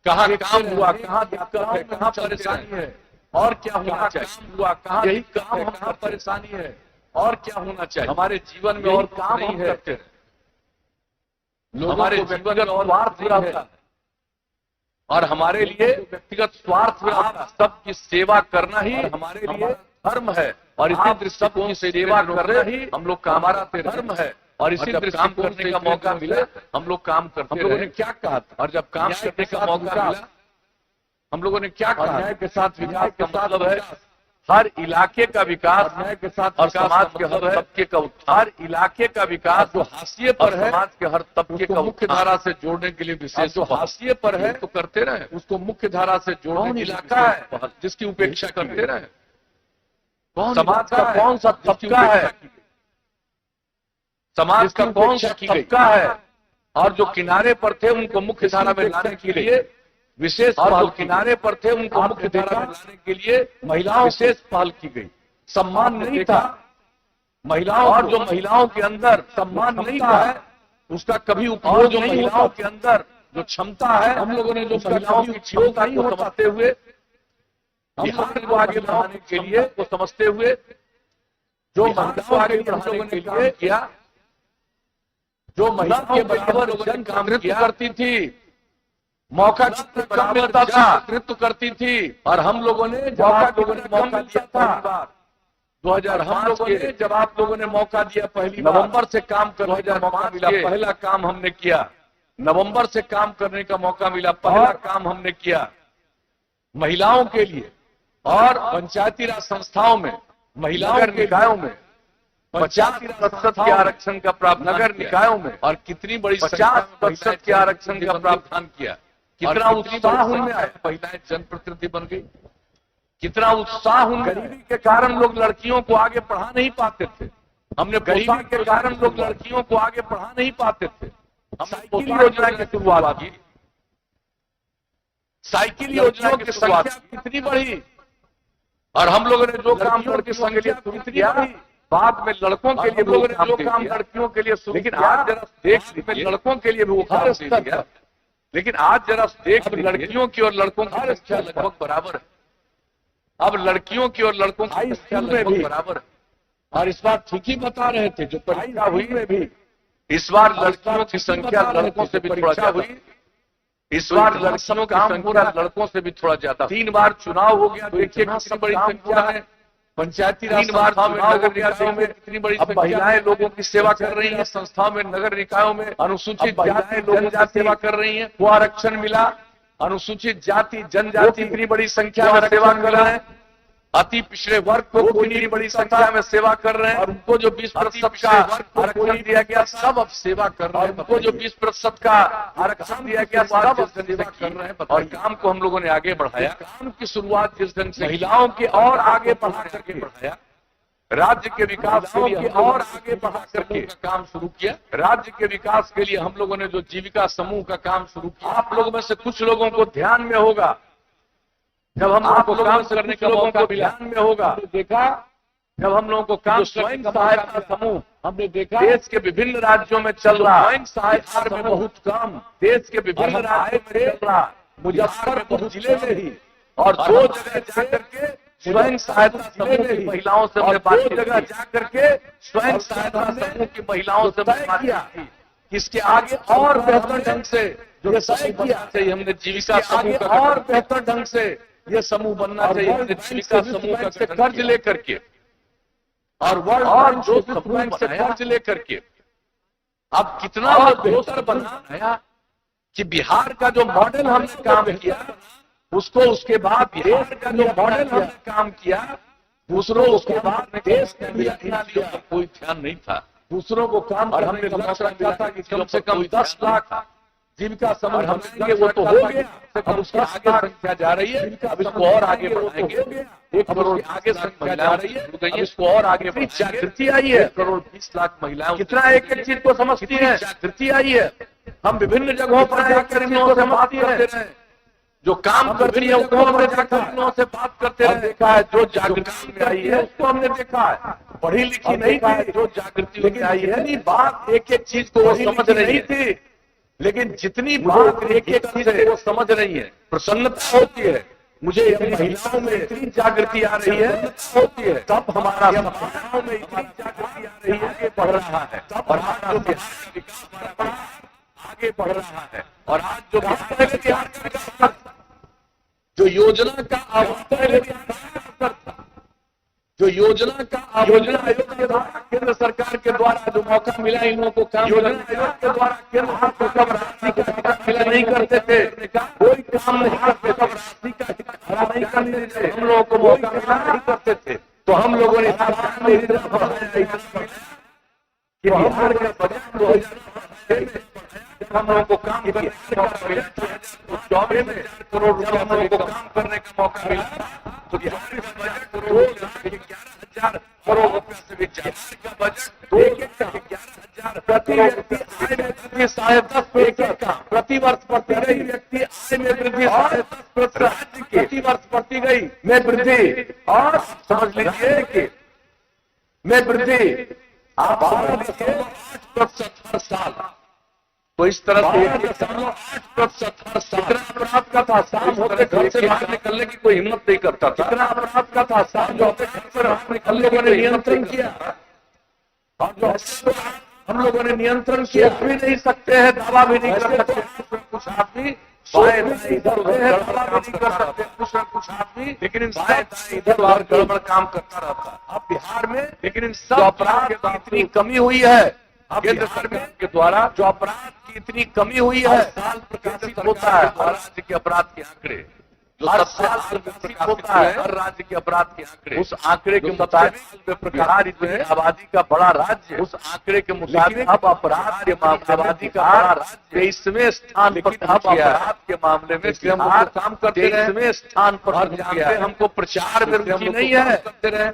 कहाँ काम हुआ, कहाँ दिक्कत है, कहाँ परेशानी है और क्या होना चाहिए, हुआ कहाँ यही काम है, कहाँ परेशानी है और क्या होना चाहिए हमारे जीवन में और काम हम करते रहे। हमारे जीवन में और स्वार्थ होता है और हमारे लिए व्यक्तिगत स्वार्थ में आप सबकी सेवा करना ही हमारे लिए धर्म है और इसी दृष्टिकोण से सेवा करना ही हम लोग का हमारा धर्म है और इसी दृष्टिकोण करने का मौका मिला हम लोग काम करते हैं। हम लोगों ने क्या कहा था और जब काम करने का मौका मिला हम लोगों ने क्या कहा, न्याय के साथ विकास का मतलब है हर इलाके का विकास, न्याय के साथ और समाज के हर तबके का उत्थान, हर इलाके का विकास जो हाशिए पर है समाज के हर तबके का मुख्य धारा से जोड़ने के लिए विशेष जो हाशिए पर है तो करते रहे, उसको मुख्य धारा से जोड़ने इलाका है जिसकी उपेक्षा करते रहे, समाज का कौन सा तबका है, समाज का कौन सा तबका है और जो किनारे पर थे उनको मुख्य धारा में लाने के लिए विशेष और जो किनारे पर थे उनको मुख्य धारा में लाने के लिए महिलाओं विशेष पहल की गई। सम्मान नहीं था महिलाओं और जो महिलाओं के अंदर सम्मान नहीं था उसका कभी उपयोग जो महिलाओं के अंदर जो क्षमता है हम लोगों ने जो महिलाओं की क्षमता को समझते हुए बिहार को आगे बढ़ाने के लिए को समझते हुए जो महिलाओं आगे बढ़ाने के लिए किया, जो महिलाओं के बराबर जन काम करती थी, मौका कम मिलता था, नेतृत्व करती थी और हम लोगों ने जब आप लोगों ने मौका दिया था 2000 हम लोगों ने जब आप लोगों ने मौका दिया पहली नवंबर से काम करने का मौका मिला, पहला काम हमने किया, नवंबर से काम करने का मौका मिला, पहला काम हमने किया महिलाओं के लिए और पंचायती राज संस्थाओं में महिलाओं के निकायों में 50% के आरक्षण का प्रावधान, नगर निकायों में और कितनी बड़ी 50% के आरक्षण का प्रावधान किया, कितना उत्साह उनमें आया, महिलाएं जनप्रतिनिधि बन गई, कितना उत्साह उन गरीबी के कारण लोग लड़कियों को आगे पढ़ा नहीं पाते थे, हमने गरीबी के कारण लोग लड़कियों को आगे पढ़ा नहीं पाते थे, हमने साइकिल योजना की शुरुआत की, साइकिल योजना की संख्या कितनी बढ़ी और हम लोगों ने जो काम की संख्या कितनी बढ़ी, बाद में लड़कों के लिए लोगों ने जो काम लड़कियों के लिए, लेकिन आज जरा देख में लड़कों के लिए भी वो काम दे दिया, लेकिन आज जरा देख लड़कियों की और लड़कों की संख्या लगभग बराबर है, अब लड़कियों की और लड़कों की संख्या लगभग बराबर है और इस बार ठीक ही बता रहे थे जो परीक्षा हुई में भी इस बार लड़कियों की संख्या लड़कों से भी थोड़ा ज्यादा हुई, इस बार लड़कियों की संख्या लड़कों से भी थोड़ा ज्यादा, 3 बार चुनाव हो गया, देखिए कितनी बड़ी संख्या है, पंचायती राज संस्थाओं में नगर निकायों में कितनी बड़ी महिलाएं लोगों की सेवा कर रही हैं, संस्थाओं में नगर निकायों में अनुसूचित जाति लोगों की सेवा कर रही हैं, वो आरक्षण मिला, अनुसूचित जाति जनजाति इतनी बड़ी संख्या में सेवा कर रहे हैं, अति पिछड़े वर्ग को इतनी बड़ी संख्या में सेवा कर रहे हैं और उनको जो 20% का आरक्षण दिया गया सब अब सेवा कर रहे हैं, उनको जो 20% का आरक्षण दिया गया सब अब सेवा कर रहे हैं और काम को हम लोगों ने आगे बढ़ाया, काम की शुरुआत जिस ढंग से महिलाओं के और आगे बढ़ा करके बढ़ाया, राज्य के विकास के लिए और आगे बढ़ा करके काम शुरू किया, राज्य के विकास के लिए हम लोगों ने जो जीविका समूह का काम शुरू किया, आप लोगों में से कुछ लोगों को ध्यान में होगा जब हम आपको काम करने के लोगों को ध्यान में होगा, देखा जब हम लोगों को काम स्वयं सहायता समूह हमने देखा देश के विभिन्न राज्यों में चल रहा, स्वयं सहायता में बहुत कम देश के विभिन्न राज्यों में चल रहा, मुजफ्फरपुर जिले में ही और 2 जगह जाकर के स्वयं सहायता समूह की महिलाओं से हमने बात की, 2 जगह जाकर के स्वयं सहायता समूह की महिलाओं से बात किया, इसके आगे और बेहतर ढंग से जो तय किया चाहिए, हमने जीविका समूह का और बेहतर ढंग से ये समूह बनना चाहिए, हमने जीविका समूह का कर्ज लेकर के और जो बैंक से कर्ज लेकर के अब कितना बेहतर बनाया कि बिहार का जो मॉडल हमने काम किया उसको उसके बाद बिहार का जो मॉडल हमने काम किया दूसरों उसके बाद देश के भी अपना लिया। कोई ध्यान नहीं था दूसरों को काम और हमने लक्ष्य रखा था कि कम से कम 10 लाख जीविका समूह हम देंगे, वो तो हो गया। अब उसके आगे संख्या जा रही है, अब इसको और आगे बढ़ाएंगे। 1 करोड़ आगे संख्या जा रही है, इसको और आगे जागृति आई है। 1 करोड़ 20 लाख महिलाएं कितना एक एक चीज को समझती है, जागृति आई है। हम विभिन्न जगहों पर जाकर इन लोगों से बात करते रहे, जो काम करती है उसको हमने जाकर इन लोगों से बात करते रहे, देखा है जो जागृति में आई है उसको हमने देखा है। पढ़ी लिखी नहीं थी जो जागृति में आई है, बात एक एक चीज को वो समझ रही थी, लेकिन जितनी बात एक एक चीज वो समझ रही है, प्रसन्नता होती है। मुझे महिलाओं में इतनी जागृति आ रही है होती है, तब हमारा महिलाओं में इतनी जागृति आ रही है, आगे बढ़ रहा है। और आज जो बिहार का विकास आगे बढ़ रहा है, और आज जो बिहार का विकास जो योजना का आवंटन था, जो योजना का योजना आयोग के द्वारा केंद्र सरकार के द्वारा जो मौका मिला इन लोगों को काम, योजना आयोग के द्वारा केंद्र को कब राशि का मिला नहीं करते थे, कोई काम नहीं करते थे, राशि का हिस्सा नहीं करते थे, हम लोगों को मौका मिला नहीं करते थे। तो हम लोगों ने बिहार का बजट 2006 में हम लोगों को काम करने का मौका मिला, 24 करोड़ रुपया हम लोगों को काम करने का मौका मिला। तो बिहार का बजट 2,11,000 करोड़ रुपया से भी ज्यादा का बजट 2,11,000 प्रति व्यक्ति आय में वृद्धि 10.5% प्रति वर्ष बढ़ती गई, व्यक्ति आय में वृद्धि 10.5% राज्य की प्रति वर्ष बढ़ती गई में वृद्धि। और समझ लीजिए कि में वृद्धि आप 8% हर साल, तो इस तरह से 8% हर साल। कितना अपराध का था, शाम होते घर से बाहर निकलने की कोई हिम्मत नहीं करता था। कितना अपराध का था, शाम जो होते घर से बाहर निकलने को नियंत्रण किया, और जो हम लोगों ने नियंत्रण किया भी नहीं सकते हैं, दावा भी नहीं कर सकते। कुछ आदमी इधर उधर दावा भी नहीं कर सकते, कुछ आदमी, लेकिन इधर उधर गड़बड़ काम करता रहता। अब बिहार में लेकिन इन सब अपराध की इतनी कमी हुई है, केंद्र सरकार के द्वारा जो अपराध की इतनी कमी हुई है, साल प्रकाशित होता है हर राज्य के अपराध के आंकड़े, जो हर साल प्रकाशित होता है हर राज्य के अपराध के आंकड़े। उस आंकड़े के मुताबिक बिहार इतनी आबादी का बड़ा राज्य, उस आंकड़े के मुताबिक अब अपराध के मामले आबादी का बड़ा राज्य 23वें स्थान पर पहुंच गया। अपराध के मामले में बिहार काम करते 23वें स्थान पर पहुंच गया है। हमको प्रचार में रुचि नहीं है, करते रहे,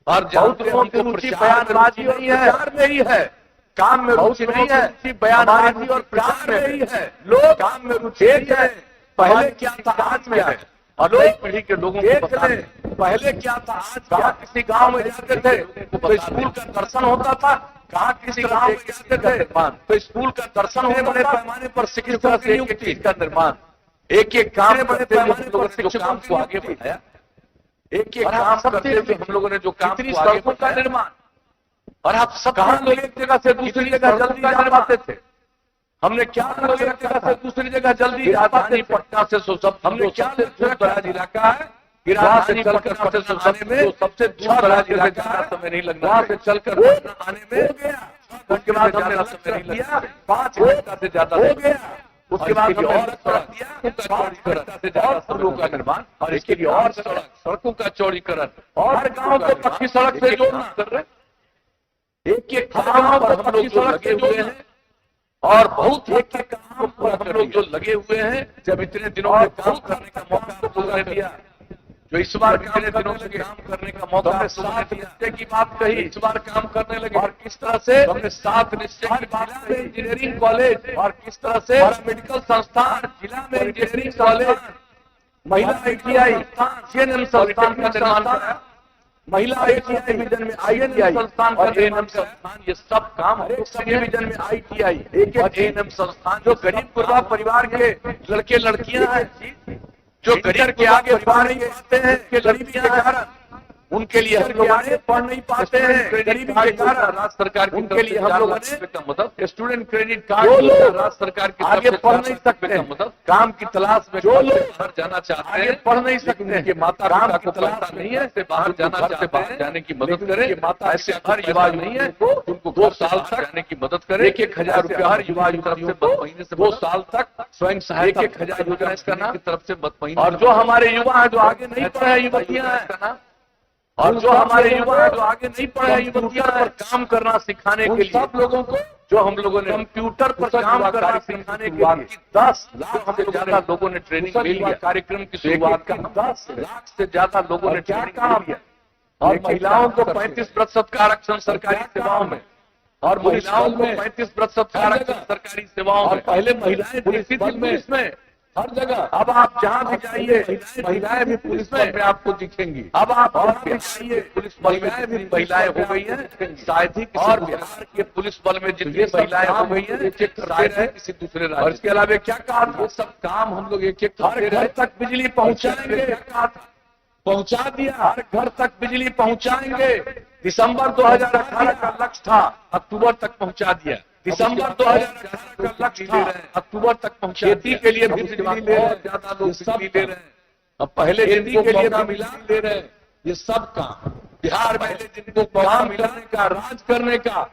और बहुत लोगों की रुचि बयानबाजी नहीं है, प्रचार में ही है, काम में रुचि नहीं है, बयानबाजी और प्रचार में ही है। लोग काम में रुचि है, पहले क्या था आज में है, और नई पीढ़ी के लोगों को बता दें पहले क्या था आज क्या। किसी गांव में जाते थे तो स्कूल का दर्शन होता था, कहाँ किसी गांव में जाते थे तो स्कूल का दर्शन होता, बड़े पैमाने पर शिक्षकों की नियुक्ति का निर्माण, एक एक काम बड़े पैमाने पर शिक्षकों को आगे बढ़ाया, एक एक काम करते हुए हम लोगों ने जो काम सड़कों का निर्माण, और आप सब कहाँ लोग एक जगह से दूसरी जगह जल्दी जा पाते थे। हमने क्या लोग एक जगह से दूसरी जगह जल्दी राजधानी पटना से सब हमने क्या दराज इलाका है कि राजधानी पटना से आने में सबसे दूर दराज इलाका है, समय नहीं लगना, वहां से चलकर आने में हो गया, उसके बाद ज्यादा समय नहीं लगा, 5 घंटा से ज्यादा हो गया। उसके बाद और सड़क दिया, सड़कों का निर्माण, और इसके लिए और सड़कों का चौड़ीकरण, और गाँव को पक्की सड़क से जोड़ना कर रहे, एक एक काम पर हम लोग लगे हुए हैं, और बहुत एक एक काम पर हम लोग जो लगे हुए हैं। जब इतने दिनों में काम करने का मौका लोगों ने दिया, जो इस बार इतने दिनों से काम करने का मौका, हमने 7 निश्चय की बात कही, इस बार काम करने लगे, और किस तरह से हमने 7 निश्चय की बात कही। इंजीनियरिंग कॉलेज, और किस तरह से मेडिकल संस्थान, जिला में इंजीनियरिंग कॉलेज, महिला ITI, CNM संस्थान का निर्माण करा, महिला ITI डिवीजन में INM संस्थान और ANM संस्थान, ये सब काम डिवीजन में ITI एक ANM संस्थान, जो गरीब गुरबा परिवार के लड़के लड़कियां हैं, जो गरीब के आगे बढ़ नहीं पाते हैं, के गरीबी के कारण उनके लिए हम लोग आगे पढ़ नहीं पाते हैं गरीबी के कारण राज्य सरकार उनके लिए हम लोगों ने मदद स्टूडेंट क्रेडिट कार्ड राज्य सरकार की आगे पढ़ नहीं सकते मदद काम की तलाश में जो लोग बाहर जाना चाहते हैं पढ़ नहीं सकते कि माता पिता को तलाश नहीं है से बाहर जाना चाहते बाहर जाने की मदद करें माता ऐसे हर युवा नहीं है उनको 2 साल तक जाने की मदद करें 1,000 रुपया हर युवा की तरफ से महीने से 2 साल तक स्वयं सहायता 1,000 योजना इसका नाम की तरफ से महीने और जो हमारे युवा है जो आगे नहीं पढ़े युवतियां हैं और जो हमारे युवा है जो आगे नहीं पढ़े युवतियां पर काम करना सिखाने के लिए सब लोगों को जो हम लोगों ने कंप्यूटर पर काम करना सिखाने के लिए 10 लाख से ज्यादा लोगों ने ट्रेनिंग लिया कार्यक्रम की शुरुआत का 10 लाख से ज्यादा लोगों ने क्या काम किया और महिलाओं को 35% का आरक्षण सरकारी सेवाओं में और महिलाओं को 35% का आरक्षण सरकारी सेवाओं में पहले महिलाएं पुलिस में हर जगह अब आप जहाँ भी जाइए महिलाएं भी पुलिस में आपको दिखेंगी अब आप जहाँ भी जाइए पुलिस बल में भी महिलाएं हो गई हैं शायद ही और बिहार के पुलिस बल में जितनी महिलाएं हो गई हैं शायद है किसी दूसरे राज्य और इसके अलावा क्या कहा था सब काम हम लोग एक हर घर तक बिजली पहुँचाएंगे कहा था पहुँचा दिया हर घर तक बिजली पहुँचाएंगे दिसंबर 2018 का लक्ष्य था अक्टूबर तक पहुँचा दिया दिसंबर 2018 का लक्ष्य था अक्टूबर तक पहुंचा खेती के लिए भी बिजली ले रहे हैं ज्यादा लोग बिजली ले रहे हैं अब पहले खेती के लिए भी बिजली ले रहे हैं ये सब काम बिहार में जिनको काम करने का राज करने का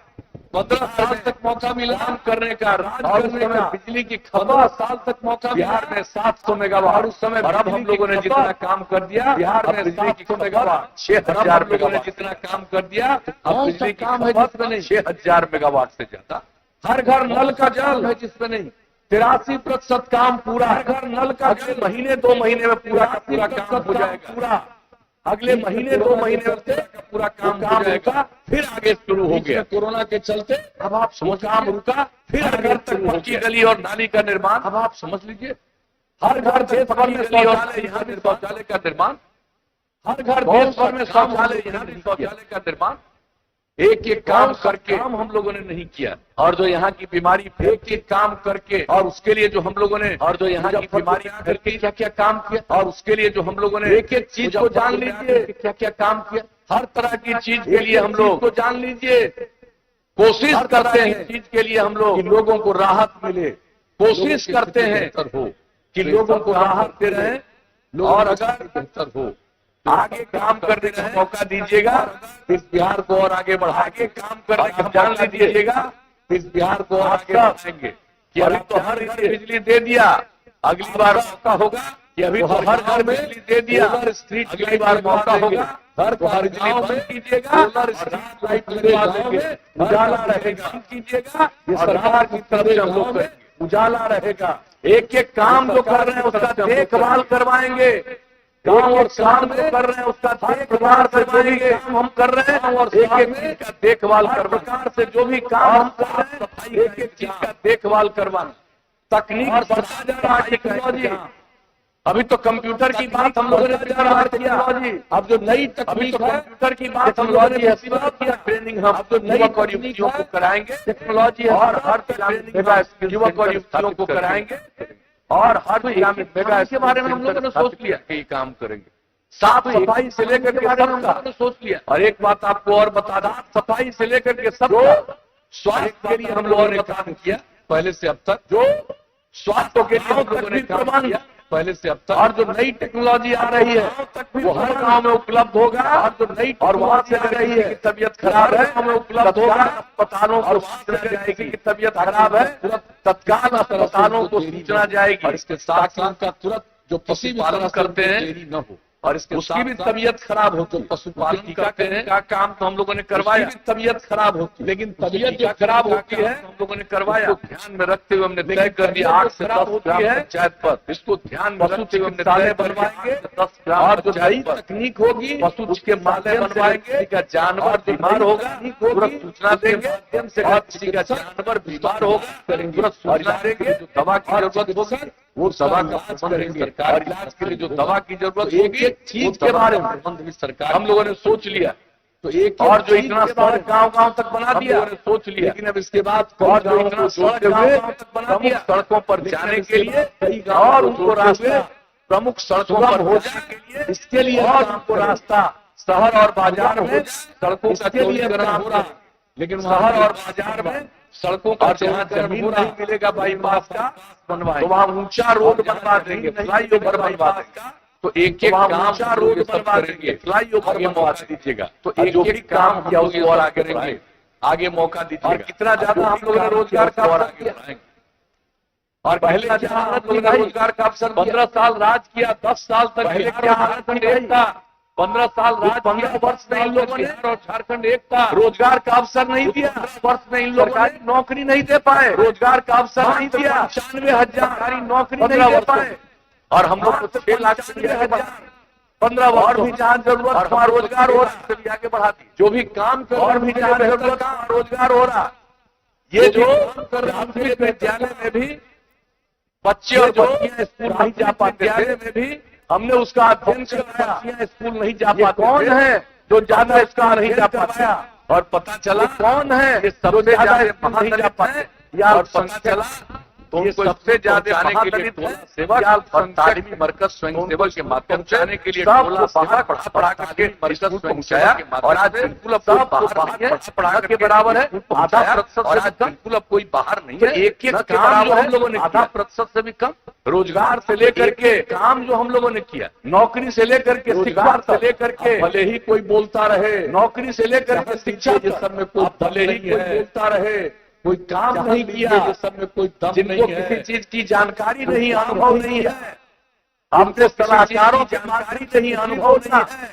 15 साल तक मौका मिला काम करने का राज करने का बिजली की 15 साल तक मौका बिहार में 700 मेगावाट उस समय अब हम लोगों ने जितना काम कर दिया बिहार में बिजली की 700 मेगावाट 6,000 मेगावाट जितना काम कर दिया अब बिजली की काम है जिसमें नहीं 6,000 मेगावाट से ज्यादा हर घर नल का जल है जिसमें नहीं 83% काम पूरा हर घर नल का जल महीने 2 महीने में पूरा का पूरा काम हो जाएगा पूरा अगले महीने 2 महीने में पूरा काम हो जाएगा फिर आगे शुरू हो गया कोरोना के चलते अब आप समझ काम रुका फिर हर घर तक पक्की गली और नाली का निर्माण अब आप समझ लीजिए हर घर देश भर में शौचालय यहाँ भी शौचालय का निर्माण हर घर देश भर में शौचालय यहाँ भी शौचालय का निर्माण एक एक काम करके काम हम लोगों ने नहीं किया और जो यहाँ की बीमारी एक एक काम करके और उसके लिए जो हम लोगों ने और जो यहाँ की बीमारी करके क्या क्या काम किया और उसके लिए जो हम लोगों ने एक एक चीज को जान लीजिए क्या क्या काम किया हर तरह की चीज के लिए हम लोग को जान लीजिए कोशिश करते हैं चीज के लिए हम लोग लोगों को राहत मिले कोशिश करते हैं कि लोगों को राहत दे रहे हैं और अगर बेहतर हो आगे काम करने का मौका दीजिएगा इस बिहार को और आगे बढ़ा के काम करने का जान लीजिएगा इस बिहार को और आगे बढ़ाएंगे कि अभी तो हर घर बिजली दे दिया अगली बार मौका होगा कि अभी तो हर घर बिजली दे दिया स्ट्रीट अगली बार मौका होगा हर बिजली बंद कीजिएगा स्ट्रीट लाइट लगवा देंगे उजाला रहेगा कीजिएगा ये सरकार की तरफ से हम लोग उजाला रहेगा एक एक काम जो कर रहे हैं उसका देखभाल करवाएंगे काम और काम जो कर रहे हैं उसका देखभाल करवाएंगे हम कर रहे हैं और एक एक चीज का देखभाल कर प्रकार से जो भी काम हम कर रहे हैं एक एक चीज का देखभाल करवाना तकनीक बढ़ता जा रहा है टेक्नोलॉजी अभी तो कंप्यूटर की बात हम लोगों ने टेक्नोलॉजी अब जो नई तकनीक है कंप्यूटर की बात हम लोगों ने किया ट्रेनिंग हम जो युवक और युवतियों को कराएंगे टेक्नोलॉजी और हर युवक और युवतियों को कराएंगे और हर मेगा के बारे में हम लोगों ने सोच लिया कि काम करेंगे साफ सफाई से लेकर के सबका सोच लिया और एक बात आपको और बता दें सफाई से लेकर के सब स्वास्थ्य के लिए हम लोगों ने काम किया पहले से अब तक जो स्वास्थ्य के लिए हम लोगों ने काम किया पहले से अब तक और जो नई टेक्नोलॉजी आ रही है वो हर गांव में उपलब्ध होगा और जो नई और वहां से आ रही है तबीयत खराब है हमें उपलब्ध होगा अस्पतालों और वहां से जाएगी कि तबीयत खराब है तत्काल अस्पतालों को सूचना जाएगी और इसके साथ का तुरंत जो पशुपालन करते हैं न हो और इसके उसकी भी तबीयत खराब होती है पशुपालन का काम तो हम लोगों ने करवाया तबीयत खराब होती है लेकिन तबीयत जो खराब होती है हम लोगों ने करवाया ध्यान में रखते हुए हमने तय कर दिया 8 से 10 होती है पंचायत पर इसको ध्यान में रखते हुए हमने बनवाएंगे 10 ग्राम और जो नई तकनीक होगी पशु उसके माले बनवाएंगे का जानवर बीमार होगा तुरंत सूचना देंगे माध्यम से किसी का जानवर बीमार होगा तुरंत सूचना देंगे जो दवा की जरूरत होगी वो दवा का प्रबंध करेंगे सरकार इलाज के लिए जो दवा की जरूरत होगी एक चीज के बारे में प्रबंध भी सरकार हम लोगों ने सोच लिया तो एक और जो इतना सड़क गांव तक बना दिया सोच लिया लेकिन अब इसके बाद और जो इतना सड़क गांव तक बना दिया सड़कों पर जाने के लिए और उनको रास्ता प्रमुख सड़कों पर हो जाने के लिए इसके लिए और उनको रास्ता शहर और बाजार में सड़कों का चौड़ीकरण हो रहा है, लेकिन शहर और बाजार में सड़कों का चौड़ीकरण नहीं मिलेगा, बाईपास का बनवाएंगे तो वहाँ ऊंचा रोड बनवा देंगे, फ्लाईओवर बनवा देंगे, तो एक एक ऊंचा रोड बनवा देंगे, फ्लाईओवर बनवा दीजिएगा, तो एक एक काम किया उसको और आगे बढ़ाएंगे, आगे मौका दीजिएगा। और कितना ज्यादा हम लोगों ने रोजगार का और आगे बढ़ाएंगे। और पहले रोजगार का अवसर 15 साल राज किया, 10 साल तक पहले क्या हालत एक था, 15 साल राज 15 वर्ष में इन लोगों ने और झारखंड एक था, रोजगार का अवसर नहीं दिया, वर्ष में इन लोगों ने नौकरी नहीं दे पाए, रोजगार का अवसर नहीं दिया, 95,000 नौकरी नहीं दे पाए, और हम लोग 6 लाख से 15 और भी जहाँ जरूरत वहाँ रोजगार हो रहा है, आगे बढ़ा दी, जो भी काम कर और भी जहाँ जरूरत रोजगार हो रहा। ये जो प्राथमिक विद्यालय में भी बच्चे और बच्चियां स्कूल नहीं जा पाते, विद्यालय में भी हमने उसका अध्ययन कराया, स्कूल नहीं जा पाते, कौन है जो ज्यादा इसका नहीं जा पाया, और पता चला कौन है ये सबसे ज्यादा नहीं जा पाते, या पता चला तो ये सबसे ज्यादा जाने के लिए सेवा और तालीमी मरकज स्वयं सेवक के माध्यम से जाने के लिए बाहर पढ़ा करके मरकज पहुंचाया, और आज बिल्कुल अब पढ़ा के बराबर है, आधा प्रतिशत, और आज बिल्कुल अब कोई बाहर नहीं है, एक एक काम जो हम लोगों ने आधा प्रतिशत से भी कम, रोजगार से लेकर के काम जो हम लोगों ने किया, नौकरी से लेकर के शिक्षा से लेकर के, भले ही कोई बोलता रहे, नौकरी से लेकर के शिक्षा ये सब में कोई भले ही कोई बोलता रहे, कोई काम नहीं किया, ये सब में कोई दम नहीं है, किसी चीज की जानकारी नहीं, अनुभव नहीं है, अपने सलाहकारों की जानकारी नहीं, अनुभव नहीं है,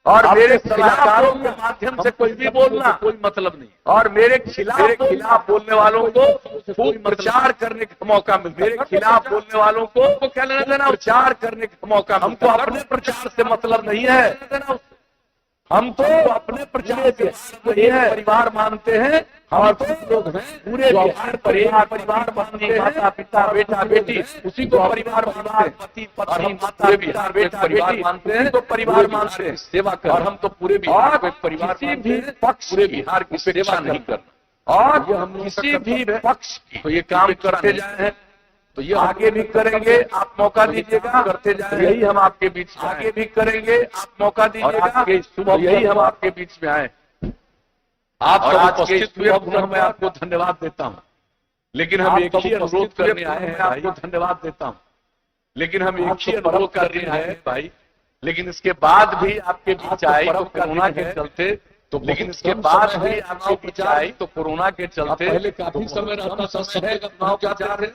और मेरे सलाहकारों के माध्यम से कोई भी बोलना कोई मतलब नहीं, और मेरे खिलाफ बोलने वालों को खूब प्रचार करने का मौका मिलता है, मेरे खिलाफ बोलने वालों को क्या लेना देना, प्रचार करने का मौका, हमको अपने प्रचार से मतलब नहीं है, हम तो अपने प्रचार के है परिवार मानते हैं, और तो लोग हैं पूरे बिहार परिवार मानते हैं, माता पिता बेटा बेटी उसी को परिवार पति पत्नी माता पिता बेटा बेटी मानते हैं, तो परिवार मानते हैं, सेवा कर, और हम तो पूरे बिहार में परिवार किसी भी पक्ष पूरे बिहार की सेवा नहीं करना, और हम किसी भी पक्ष की तो ये काम करते जाए हैं, तो ये आगे भी करेंगे, आप मौका दीजिएगा, करते जाए, यही हम आपके बीच में आगे भी करेंगे, आप मौका दीजिएगा, सुबह यही हम आपके बीच में आए, आप सब उपस्थित हुए, पुनः मैं आपको धन्यवाद देता हूं, लेकिन हम एक ही अनुरोध करने आए हैं, आपको धन्यवाद देता हूं, लेकिन हम एक ही अनुरोध करने आए हैं भाई, लेकिन इसके बाद भी आपके बीच आए तो कोरोना के चलते, तो लेकिन इसके बाद भी आपके बीच आई तो कोरोना के चलते, पहले काफी समय रहता समय गाँव क्या जा रहे,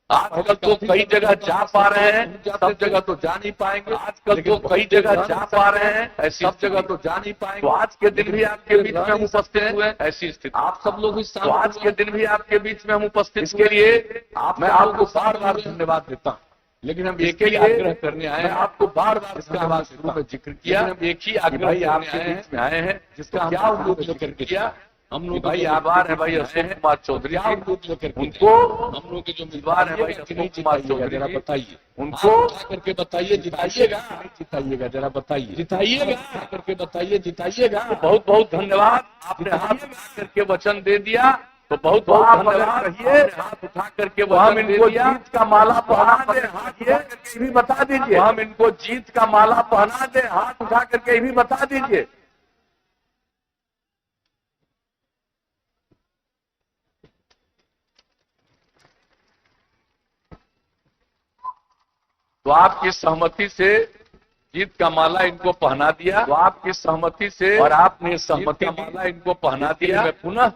आजकल तो कई जगह जा पा रहे हैं, सब जगह तो जा नहीं पाएंगे, आजकल तो कई जगह जा पा रहे हैं, ऐसी सब जगह तो जा नहीं पाएंगे, तो आज के दिन भी आपके बीच में हम उपस्थित हुए, ऐसी स्थिति आप सब लोग इस तो आज के दिन भी आपके बीच में हम उपस्थित, इसके लिए मैं आपको बार बार धन्यवाद देता हूँ, लेकिन हम एक ही आग्रह करने आए हैं, आपको बार बार इसका आवाज शुरू में जिक्र किया, हम एक ही आग्रह आपके बीच में आए हैं, जिसका क्या उल्लेख लेकर किया, हम लोग भाई आभार है भाई अशोक कुमार चौधरी, उनको हम लोग के जो उम्मीदवार है भाई अशोक कुमार चौधरी, जरा बताइए उनको करके बताइए, जिताइएगा जिताइएगा, जरा बताइए जिताइएगा करके बताइए, जिताइएगा। बहुत बहुत धन्यवाद, आपने हाथ करके वचन दे दिया, तो बहुत बहुत धन्यवाद रहिए, हाथ उठा करके हम इनको जीत का माला पहना दे, हाथ ये भी बता दीजिए, हम इनको जीत का माला पहना दे, हाथ उठा करके ये भी बता दीजिए। तो आपकी सहमति से जीत का माला इनको पहना दिया, तो आपकी सहमति से और आपने सहमति माला इनको पहना दिया, मैं पुनः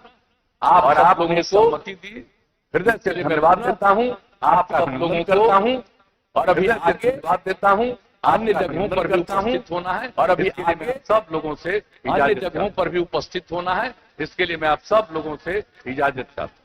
आप और आप लोगों ने सहमति दी, हृदय से धन्यवाद देता हूँ, आप सब लोगों करता हूँ, और अभी आगे धन्यवाद देता हूँ, अन्य जगहों पर भी उपस्थित होना है, और अभी आगे सब लोगों से अन्य जगहों पर भी उपस्थित होना है, इसके लिए मैं आप सब लोगों से इजाजत चाहता हूँ।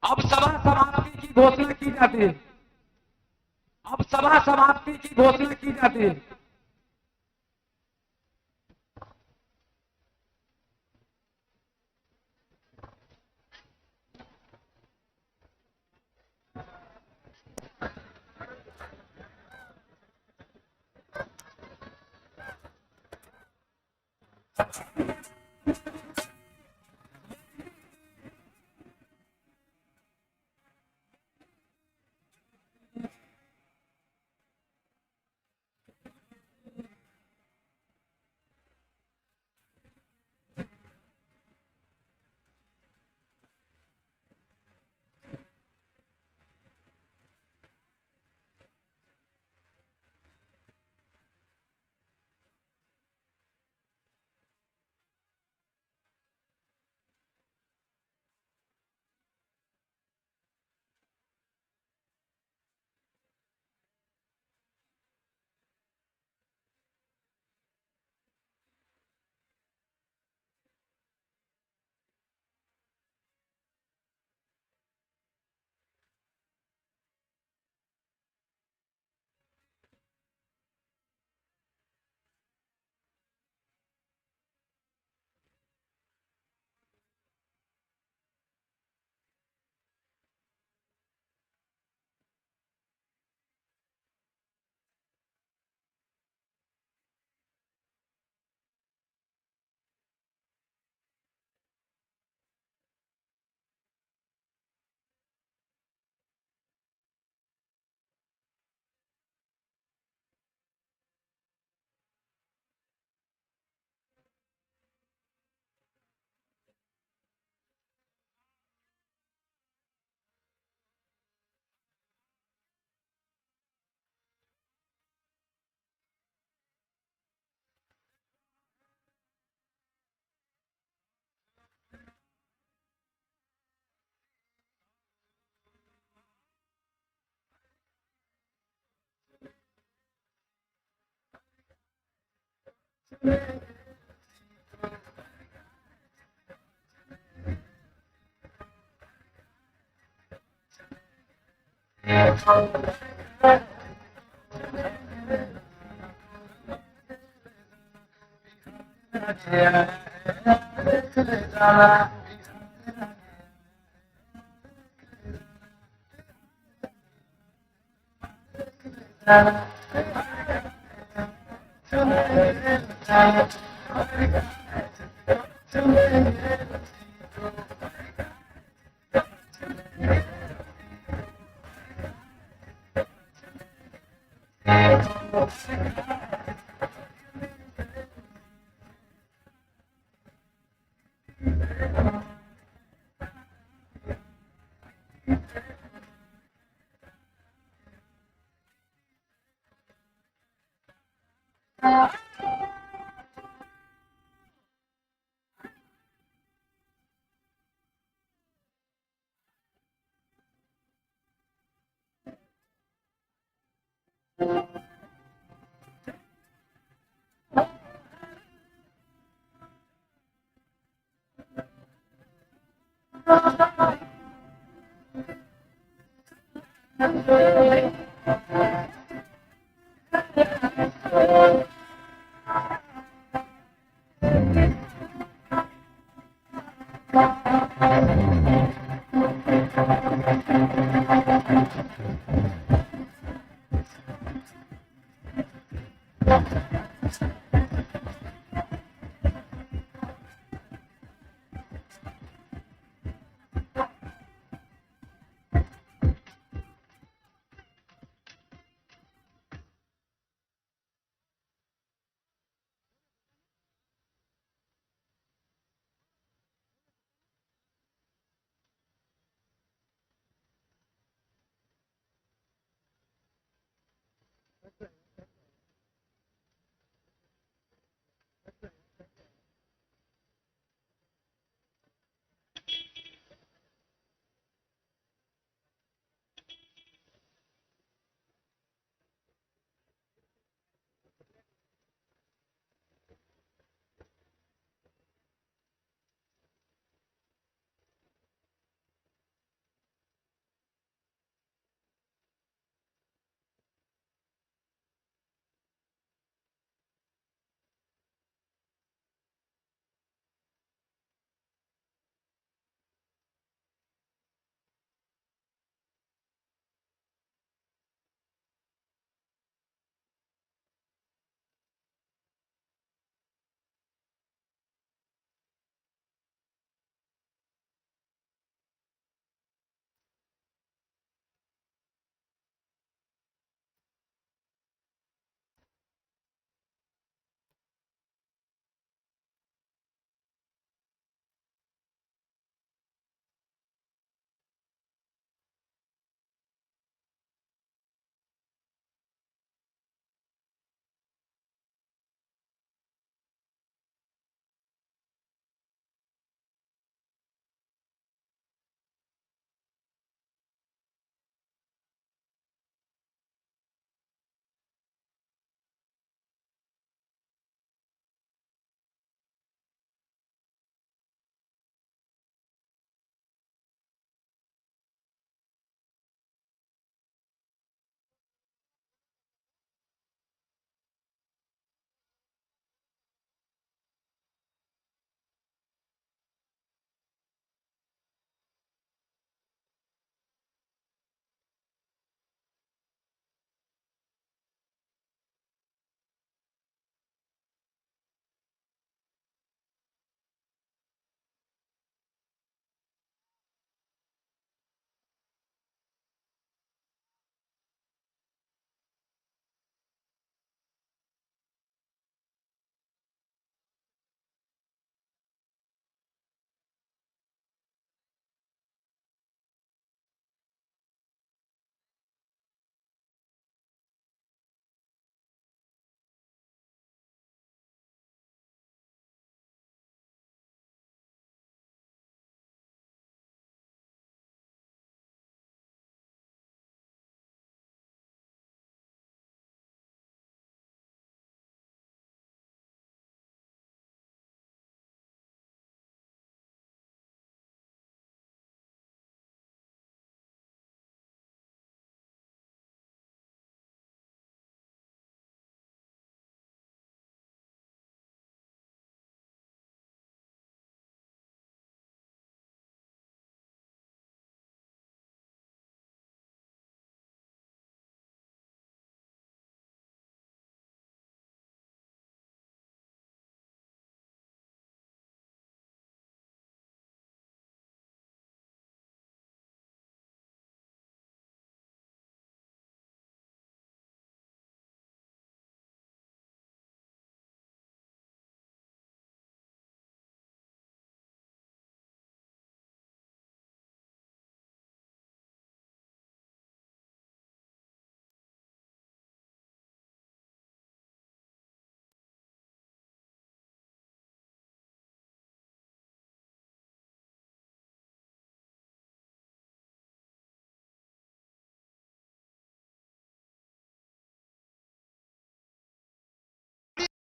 अब सभा समाप्ति की घोषणा की जाती है, अब सभा समाप्ति की घोषणा की जाती है।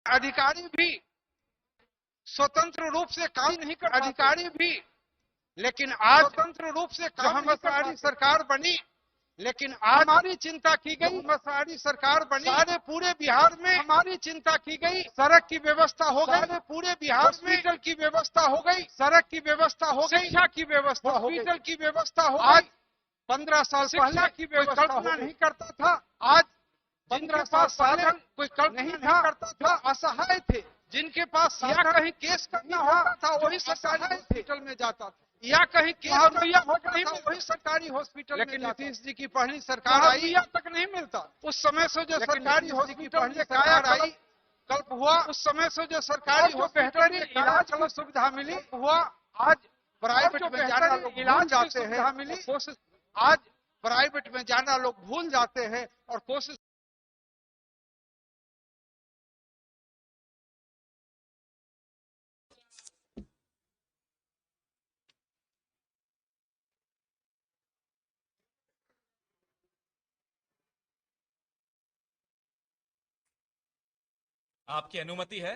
अधिकारी भी स्वतंत्र रूप से काम नहीं कर, अधिकारी भी, लेकिन आज स्वतंत्र रूप से काम हमारी सरकार बनी, लेकिन आज हमारी चिंता की गई, हमारी सरकार बनी, सारे पूरे बिहार में हमारी चिंता की गई, सड़क की व्यवस्था हो गई, पूरे बिहार में हॉस्पिटल की व्यवस्था हो गई, सड़क की व्यवस्था हो गई, शिक्षा की व्यवस्था हो गई, हॉस्पिटल की व्यवस्था हो गई। आज 15 साल पहले की व्यवस्था कल्पना नहीं करता था, आज 15 साल पहले कोई कल्पना नहीं करता था, असहाय थे, जिनके पास या कहीं केस करना होता था वही सरकारी हॉस्पिटल में जाता था, या कहीं वही सरकारी हॉस्पिटल। लेकिन नीतीश जी की पहली सरकार आई तक नहीं मिलता, उस समय से जो सरकारी हॉस्पिटल की पहली सरकार आई, कल्प हुआ, उस समय से जो सरकारी बेहतरीन इलाज की सुविधा मिली हुआ, आज प्राइवेट में जाना लोग इलाज जाते हैं, मिली कोशिश, आज प्राइवेट में जाना लोग भूल जाते हैं और कोशिश। आपकी अनुमति है?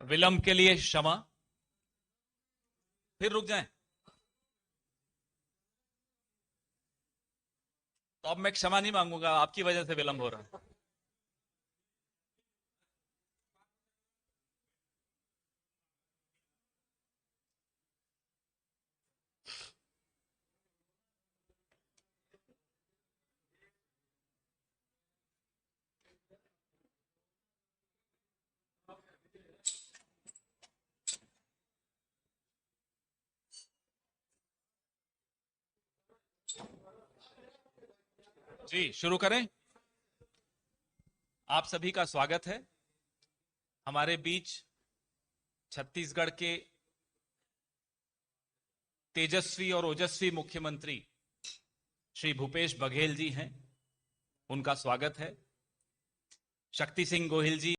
विलंब के लिए क्षमा, फिर रुक जाएं। तो अब मैं क्षमा नहीं मांगूंगा, आपकी वजह से विलंब हो रहा है। जी शुरू करें। आप सभी का स्वागत है। हमारे बीच छत्तीसगढ़ के तेजस्वी और ओजस्वी मुख्यमंत्री श्री भूपेश बघेल जी हैं, उनका स्वागत है। शक्ति सिंह गोहिल जी